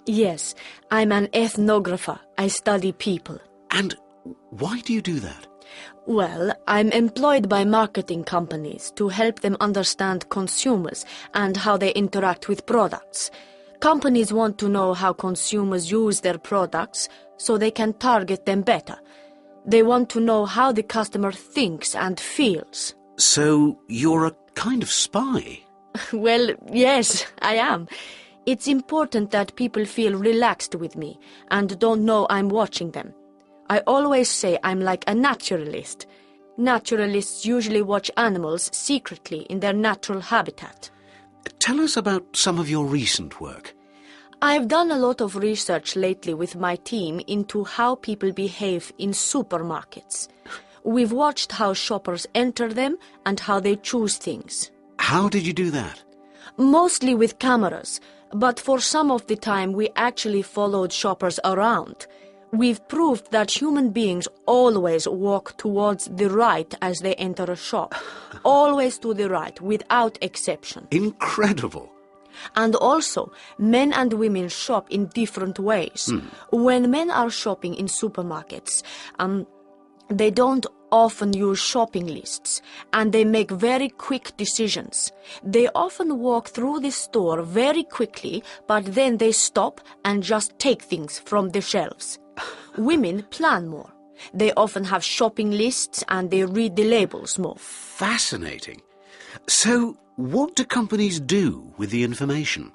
Yes, I'm an ethnographer. I study people. And why do you do that? Well, I'm employed by marketing companies to help them understand consumers and how they interact with products. Companies want to know how consumers use their products so they can target them better. They want to know how the customer thinks and feels. So you're a kind of spy? Well, yes, I am. It's important that people feel relaxed with me and don't know I'm watching them. I always say I'm like a naturalist. Naturalists usually watch animals secretly in their natural habitat. Tell us about some of your recent work. I've done a lot of research lately with my team into how people behave in supermarkets. We've watched how shoppers enter them and how they choose things. How did you do that? Mostly with cameras, but for some of the time we actually followed shoppers around. We've proved that human beings always walk towards the right as they enter a shop. Always to the right, without exception. Incredible. And also, men and women shop in different ways. When men are shopping in supermarkets, they don't often use shopping lists, and they make very quick decisions. They often walk through the store very quickly, but then they stop and just take things from the shelves. Women plan more. They often have shopping lists and they read the labels more. Fascinating. So, what do companies do with the information?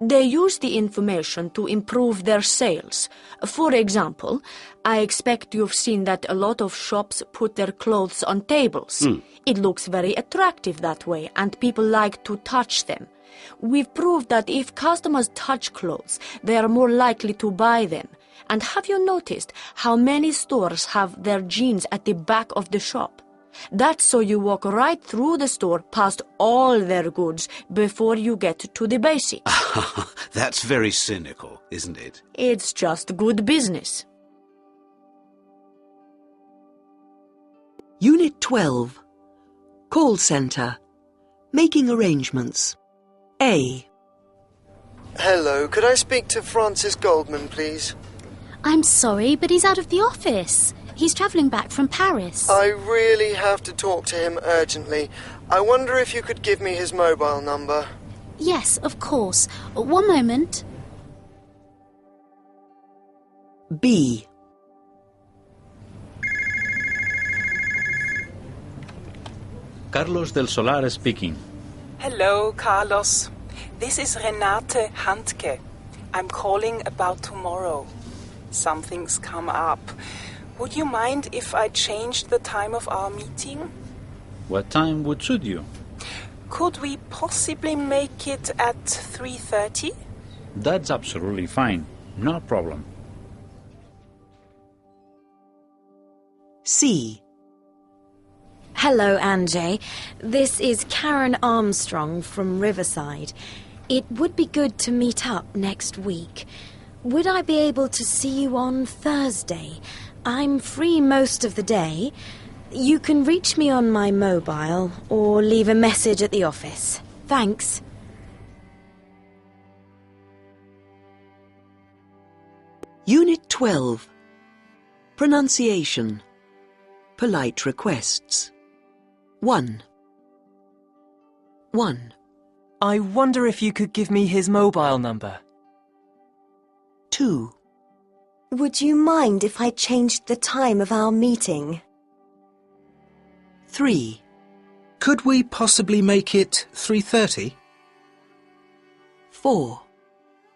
They use the information to improve their sales. For example, I expect you've seen that a lot of shops put their clothes on tables. It looks very attractive that way, and people like to touch them. We've proved that if customers touch clothes, they are more likely to buy them. And have you noticed how many stores have their jeans at the back of the shop? That's so you walk right through the store past all their goods before you get to the basics. That's very cynical, isn't it? It's just good business. Unit 12. Call centre. Making arrangements. A. Hello, could I speak to Francis Goldman, please? I'm sorry, but he's out of the office. He's travelling back from Paris. I really have to talk to him urgently. I wonder if you could give me his mobile number. Yes, of course. 1 moment. B. Carlos del Solar speaking. Hello, Carlos. This is Renate Handke. I'm calling about tomorrow. Something's come up. Would you mind if I changed the time of our meeting? What time would suit you? Could we possibly make it at 3:30? That's absolutely fine. No problem. C. Hello, Anjay. This is Karen Armstrong from Riverside. It would be good to meet up next week. Would I be able to see you on Thursday? I'm free most of the day. You can reach me on my mobile or leave a message at the office. Thanks. Unit 12. Pronunciation. Polite requests. 1. I wonder if you could give me his mobile number. 2. Would you mind if I changed the time of our meeting? 3. Could we possibly make it 3:30? 4.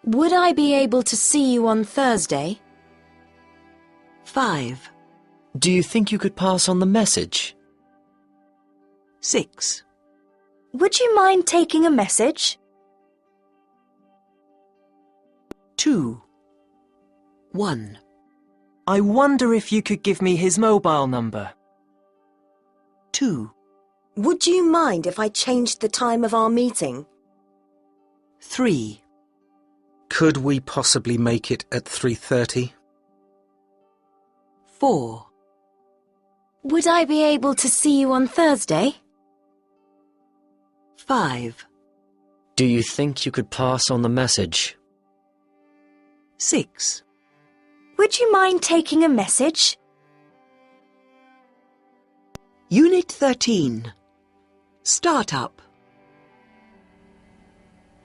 Would I be able to see you on Thursday? 5. Do you think you could pass on the message? 6. Would you mind taking a message? 2. 1. I wonder if you could give me his mobile number. 2. Would you mind if I changed the time of our meeting? 3. Could we possibly make it at 3:30? 4. Would I be able to see you on Thursday? 5. Do you think you could pass on the message? 6. Would you mind taking a message? Unit 13. Startup.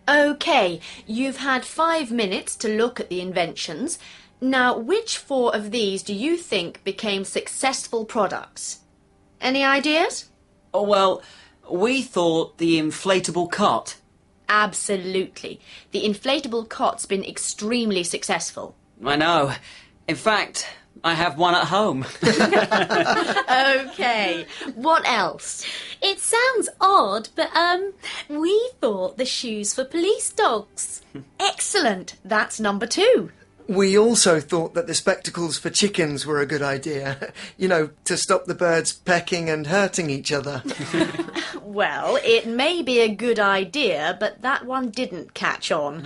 OK, you've had 5 minutes to look at the inventions. Now, which 4 of these do you think became successful products? Any ideas? Oh, well, we thought the inflatable cot. Absolutely. The inflatable cot's been extremely successful. I know. In fact, I have one at home. OK, what else? It sounds odd, but, we thought the shoes for police dogs. Excellent. That's number 2. We also thought that the spectacles for chickens were a good idea. You know, to stop the birds pecking and hurting each other. Well, it may be a good idea, but that one didn't catch on.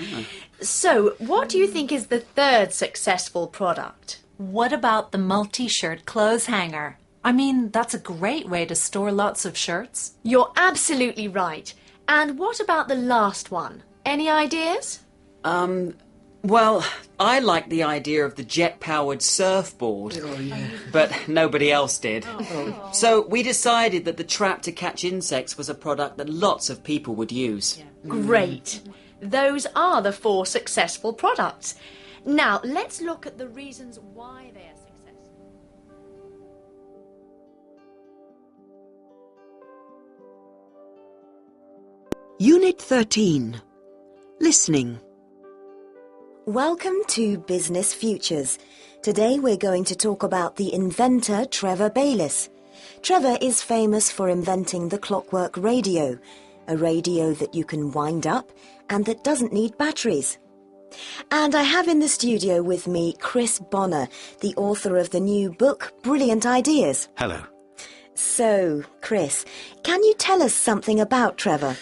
So, what do you think is the 3rd successful product? What about the multi-shirt clothes hanger? I mean, that's a great way to store lots of shirts. You're absolutely right. And what about the last one? Any ideas? Well, I like the idea of the jet-powered surfboard, but nobody else did. So we decided that the trap to catch insects was a product that lots of people would use. Great. Those are the 4 successful products. Now, let's look at the reasons why they are successful. Unit 13. Listening. Welcome to Business Futures. Today we're going to talk about the inventor Trevor Bayliss. Trevor is famous for inventing the clockwork radio, a radio that you can wind up and that doesn't need batteries. And I have in the studio with me Chris Bonner, the author of the new book, Brilliant Ideas. Hello. So, Chris, can you tell us something about Trevor?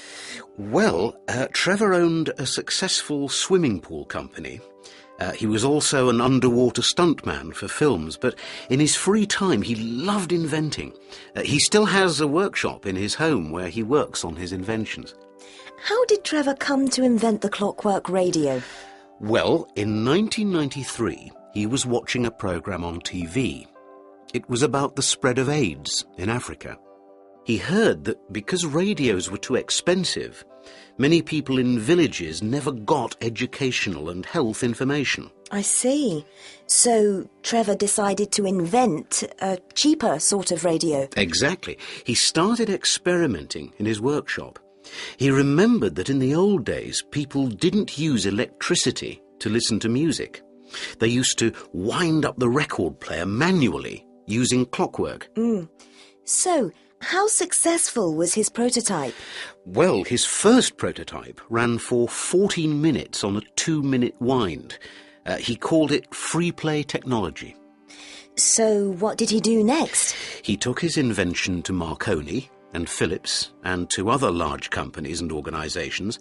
Well, Trevor owned a successful swimming pool company. He was also an underwater stuntman for films, but in his free time he loved inventing. He still has a workshop in his home where he works on his inventions. How did Trevor come to invent the clockwork radio? Well, in 1993, he was watching a programme on TV. It was about the spread of AIDS in Africa. He heard that because radios were too expensive, many people in villages never got educational and health information. I see. So Trevor decided to invent a cheaper sort of radio. Exactly. He started experimenting in his workshop. He remembered that in the old days, people didn't use electricity to listen to music. They used to wind up the record player manually using clockwork. So, how successful was his prototype? Well, his first prototype ran for 14 minutes on a 2-minute wind. He called it free play technology. So, what did he do next? He took his invention to Marconi and Philips and to other large companies and organisations,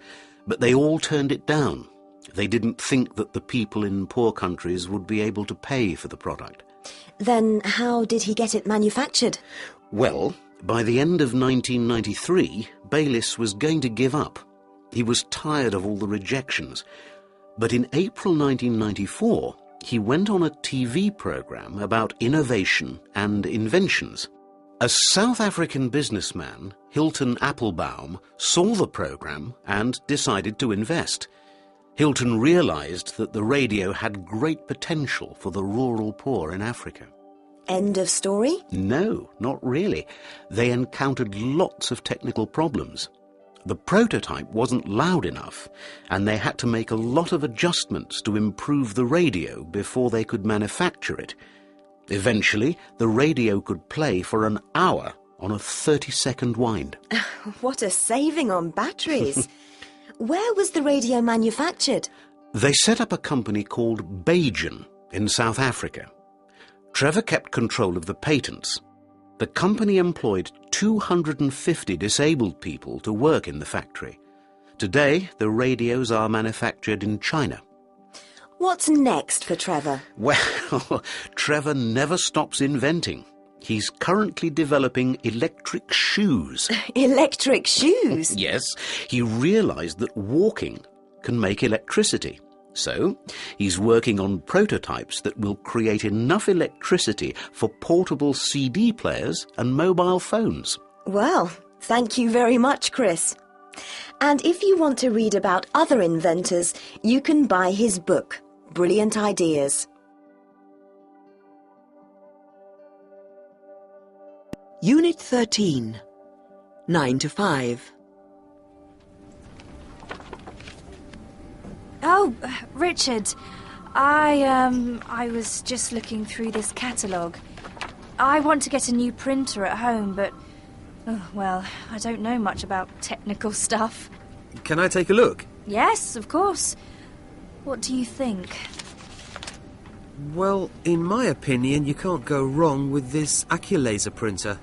but they all turned it down. They didn't think that the people in poor countries would be able to pay for the product. Then how did he get it manufactured? Well, by the end of 1993, Bayliss was going to give up. He was tired of all the rejections. But in April 1994, he went on a TV programme about innovation and inventions. A South African businessman, Hilton Applebaum, saw the programme and decided to invest. Hilton realised that the radio had great potential for the rural poor in Africa. End of story? No, not really. They encountered lots of technical problems. The prototype wasn't loud enough, and they had to make a lot of adjustments to improve the radio before they could manufacture it. Eventually, the radio could play for an hour on a 30-second wind. What a saving on batteries! Where was the radio manufactured? They set up a company called DINH in South Africa. Trevor kept control of the patents. The company employed 250 disabled people to work in the factory. Today, the radios are manufactured in China. What's next for Trevor? Well, Trevor never stops inventing. He's currently developing electric shoes. Electric shoes? Yes, he realized that walking can make electricity. So, he's working on prototypes that will create enough electricity for portable CD players and mobile phones. Well, thank you very much, Chris. And if you want to read about other inventors, you can buy his book, Brilliant Ideas. Unit 13, 9 to 5. Oh, Richard, I was just looking through this catalogue. I want to get a new printer at home, but, well, I don't know much about technical stuff. Can I take a look? Yes, of course. What do you think? Well, in my opinion, you can't go wrong with this AccuLaser printer.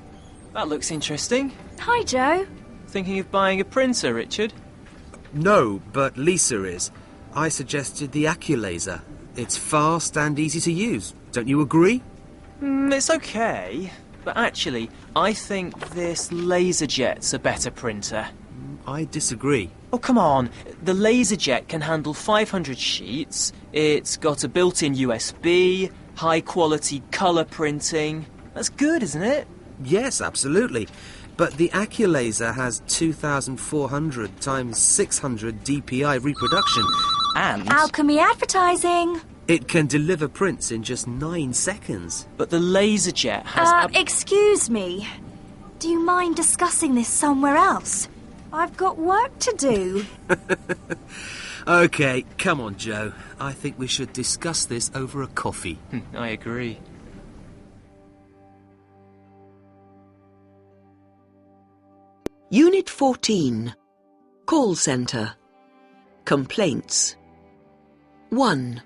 That looks interesting. Hi, Joe. Thinking of buying a printer, Richard? No, but Lisa is. I suggested the AccuLaser. It's fast and easy to use. Don't you agree? It's okay. But actually, I think this LaserJet's a better printer. I disagree. Oh, come on. The LaserJet can handle 500 sheets. It's got a built-in USB, high-quality colour printing. That's good, isn't it? Yes, absolutely. But the AccuLaser has 2,400 times 600 DPI reproduction. And Alchemy Advertising. It can deliver prints in just 9 seconds. But the LaserJet has... Excuse me. Do you mind discussing this somewhere else? I've got work to do. OK, come on, Joe. I think we should discuss this over a coffee. I agree. Unit 14, Call Centre. Complaints. 1.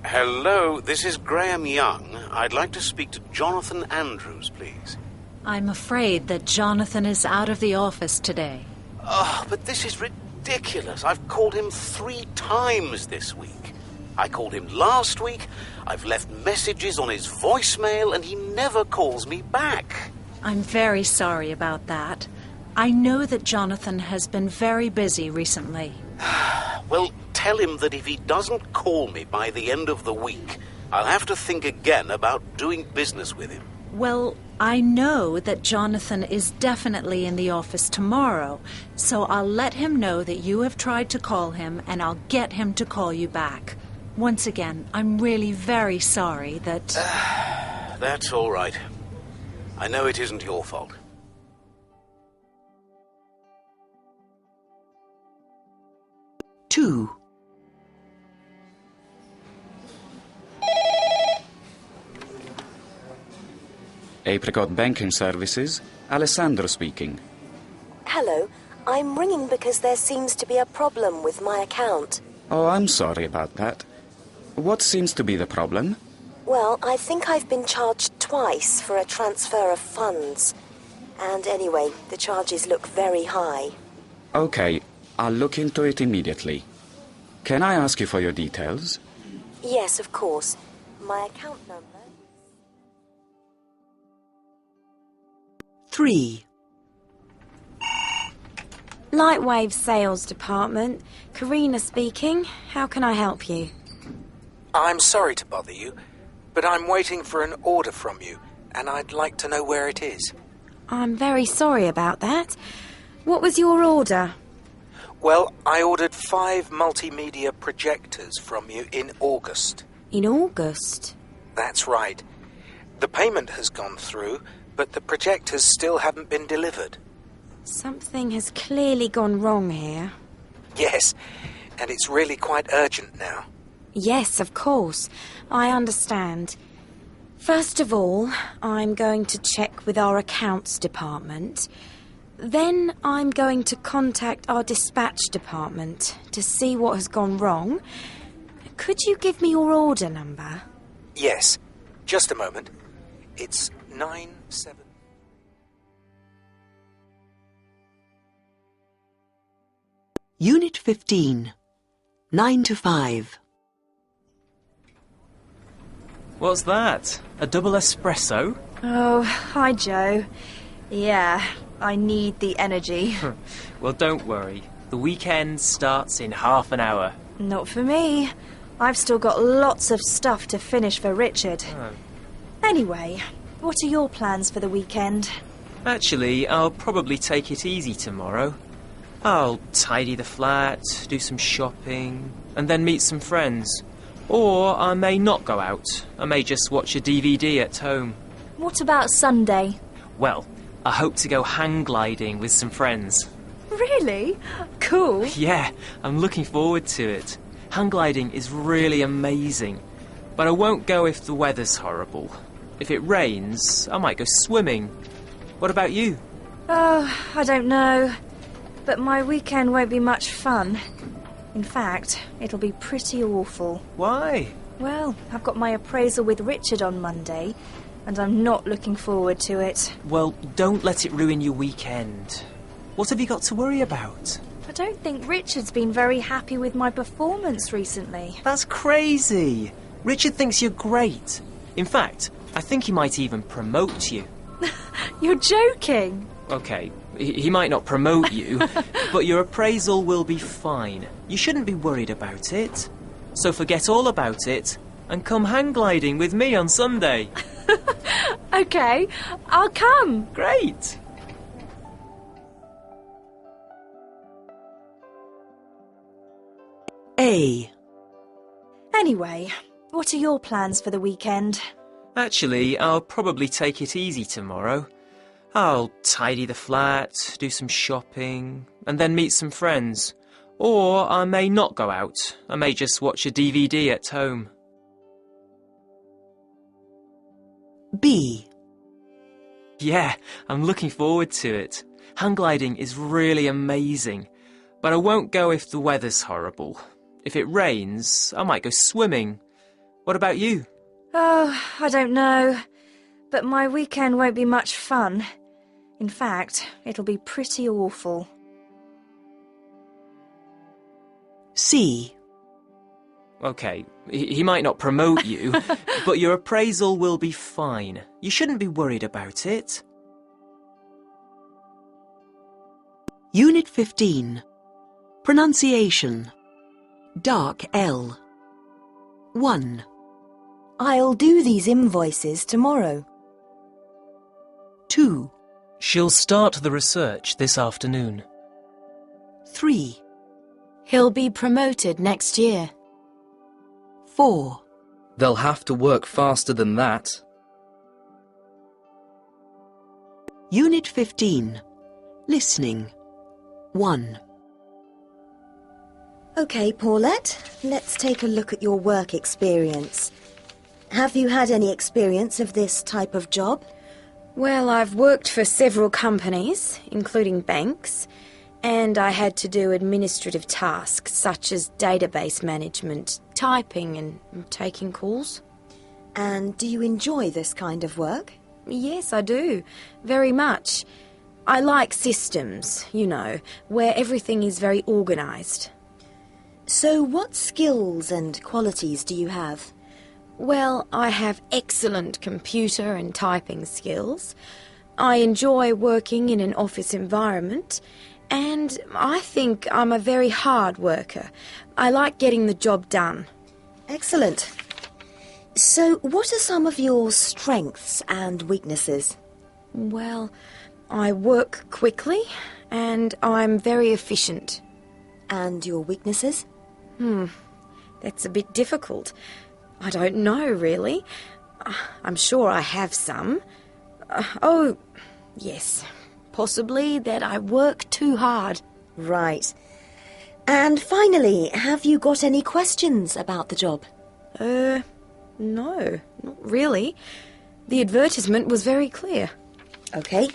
Hello, this is Graham Young. I'd like to speak to Jonathan Andrews, please. I'm afraid that Jonathan is out of the office today. Oh, but this is ridiculous. I've called him 3 times this week. I called him last week, I've left messages on his voicemail, and he never calls me back. I'm very sorry about that. I know that Jonathan has been very busy recently. Well, tell him that if he doesn't call me by the end of the week, I'll have to think again about doing business with him. Well, I know that Jonathan is definitely in the office tomorrow, so I'll let him know that you have tried to call him, and I'll get him to call you back. Once again, I'm really very sorry that... That's all right. I know it isn't your fault. Two. Apricot Banking Services, Alessandro speaking. Hello, I'm ringing because there seems to be a problem with my account. Oh, I'm sorry about that. What seems to be the problem? Well, I think I've been charged twice for a transfer of funds. And anyway, the charges look very high. Okay, I'll look into it immediately. Can I ask you for your details? Yes, of course. My account number... 3. Lightwave Sales Department. Karina speaking. How can I help you? I'm sorry to bother you, but I'm waiting for an order from you, and I'd like to know where it is. I'm very sorry about that. What was your order? Well, I ordered 5 multimedia projectors from you in August. In August? That's right. The payment has gone through, but the projectors still haven't been delivered. Something has clearly gone wrong here. Yes, and it's really quite urgent now. Yes, of course. I understand. First of all, I'm going to check with our accounts department. Then I'm going to contact our dispatch department to see what has gone wrong. Could you give me your order number? Yes. Just a moment. It's 97... Unit 15. 9 to 5. What's that? A double espresso? Oh, hi, Joe. Yeah, I need the energy. Well, don't worry. The weekend starts in half an hour. Not for me. I've still got lots of stuff to finish for Richard. Oh. Anyway, what are your plans for the weekend? Actually, I'll probably take it easy tomorrow. I'll tidy the flat, do some shopping, and then meet some friends. Or I may not go out. I may just watch a DVD at home. What about Sunday? Well, I hope to go hang gliding with some friends. Really? Cool. Yeah, I'm looking forward to it. Hang gliding is really amazing. But I won't go if the weather's horrible. If it rains, I might go swimming. What about you? Oh, I don't know. But my weekend won't be much fun. In fact, it'll be pretty awful. Why? Well, I've got my appraisal with Richard on Monday, and I'm not looking forward to it. Well, don't let it ruin your weekend. What have you got to worry about? I don't think Richard's been very happy with my performance recently. That's crazy. Richard thinks you're great. In fact, I think he might even promote you. You're joking. Okay, he might not promote you, but your appraisal will be fine. You shouldn't be worried about it. So forget all about it and come hang gliding with me on Sunday. Okay, I'll come. Great. A. Anyway, what are your plans for the weekend? Actually, I'll probably take it easy tomorrow. I'll tidy the flat, do some shopping, and then meet some friends. Or I may not go out. I may just watch a DVD at home. B. Yeah, I'm looking forward to it. Hang gliding is really amazing. But I won't go if the weather's horrible. If it rains, I might go swimming. What about you? Oh, I don't know. But my weekend won't be much fun. In fact, it'll be pretty awful. C. Okay, he might not promote you, but your appraisal will be fine. You shouldn't be worried about it. Unit 15. Pronunciation. Dark L. 1. I'll do these invoices tomorrow. 2. She'll start the research this afternoon. 3. He'll be promoted next year. 4. They'll have to work faster than that. Unit 15. Listening. 1. OK, Paulette, let's take a look at your work experience. Have you had any experience of this type of job? Well, I've worked for several companies, including banks, and I had to do administrative tasks such as database management, typing and taking calls. And do you enjoy this kind of work? Yes, I do. Very much. I like systems, you know, where everything is very organised. So what skills and qualities do you have? Well, I have excellent computer and typing skills. I enjoy working in an office environment, and I think I'm a very hard worker. I like getting the job done. Excellent. So what are some of your strengths and weaknesses? Well, I work quickly, and I'm very efficient. And your weaknesses? That's a bit difficult. I don't know, really. I'm sure I have some. Oh, yes. Possibly that I work too hard. Right. And finally, have you got any questions about the job? No, not really. The advertisement was very clear. OK.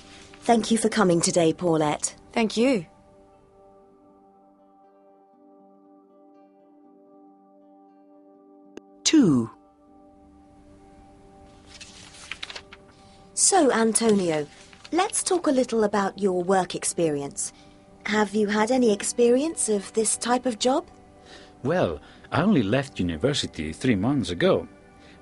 Thank you for coming today, Paulette. Thank you. Two. So, Antonio, let's talk a little about your work experience. Have you had any experience of this type of job? Well, I only left university 3 months ago,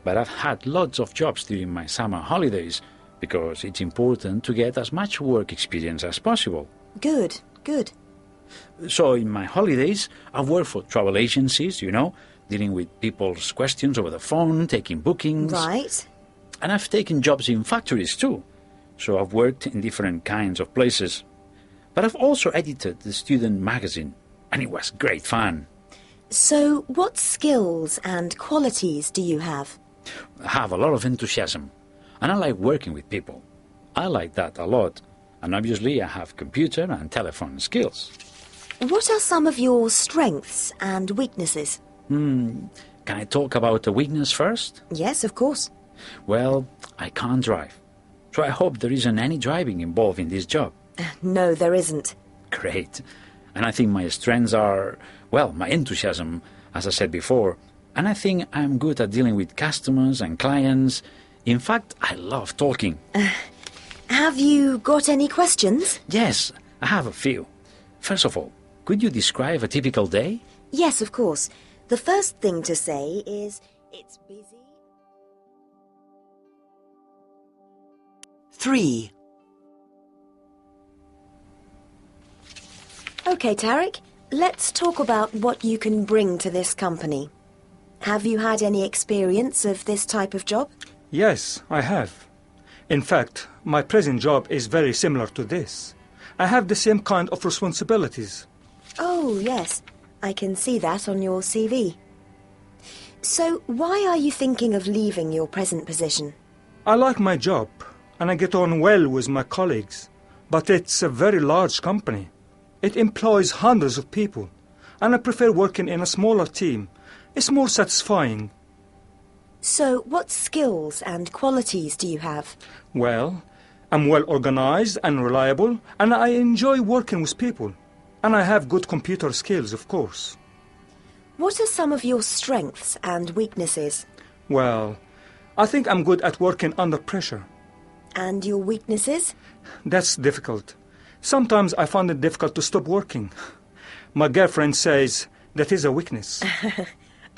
but I've had lots of jobs during my summer holidays because it's important to get as much work experience as possible. Good, good. So in my holidays, I've worked for travel agencies, you know, dealing with people's questions over the phone, taking bookings. Right. And I've taken jobs in factories too. So I've worked in different kinds of places. But I've also edited the student magazine, and it was great fun. So, what skills and qualities do you have? I have a lot of enthusiasm, and I like working with people. I like that a lot, and obviously I have computer and telephone skills. What are some of your strengths and weaknesses? Can I talk about the weakness first? Yes, of course. Well, I can't drive, so I hope there isn't any driving involved in this job. No, there isn't. Great. And I think my strengths are, well, my enthusiasm, as I said before. And I think I'm good at dealing with customers and clients. In fact, I love talking. Have you got any questions? Yes, I have a few. First of all, could you describe a typical day? Yes, of course. The first thing to say is it's busy. 3. Okay, Taric, let's talk about what you can bring to this company. Have you had any experience of this type of job? Yes, I have. In fact, my present job is very similar to this. I have the same kind of responsibilities. Oh, yes. I can see that on your CV. So, why are you thinking of leaving your present position? I like my job, and I get on well with my colleagues. But it's a very large company. It employs hundreds of people, and I prefer working in a smaller team. It's more satisfying. So, what skills and qualities do you have? Well, I'm well organized and reliable, and I enjoy working with people. And I have good computer skills, of course. What are some of your strengths and weaknesses? Well, I think I'm good at working under pressure. And your weaknesses? That's difficult. Sometimes I find it difficult to stop working. My girlfriend says that is a weakness.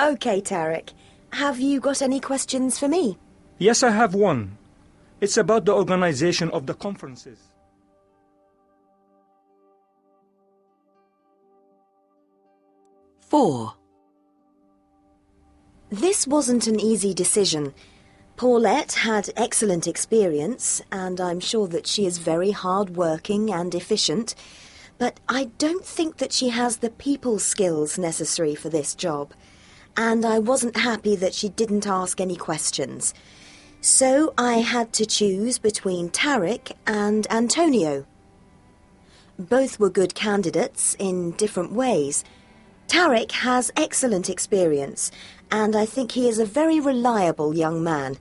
Okay, Taric. Have you got any questions for me? Yes, I have one. It's about the organization of the conferences. Four. This wasn't an easy decision. Paulette had excellent experience, and I'm sure that she is very hard-working and efficient, but I don't think that she has the people skills necessary for this job, and I wasn't happy that she didn't ask any questions. So I had to choose between Taric and Antonio. Both were good candidates in different ways. Taric has excellent experience, and I think he is a very reliable young man.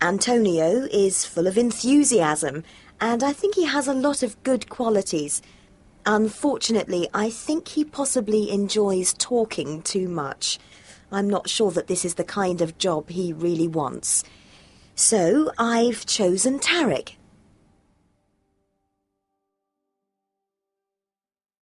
Antonio is full of enthusiasm, and I think he has a lot of good qualities. Unfortunately, I think he possibly enjoys talking too much. I'm not sure that this is the kind of job he really wants. So I've chosen Taric.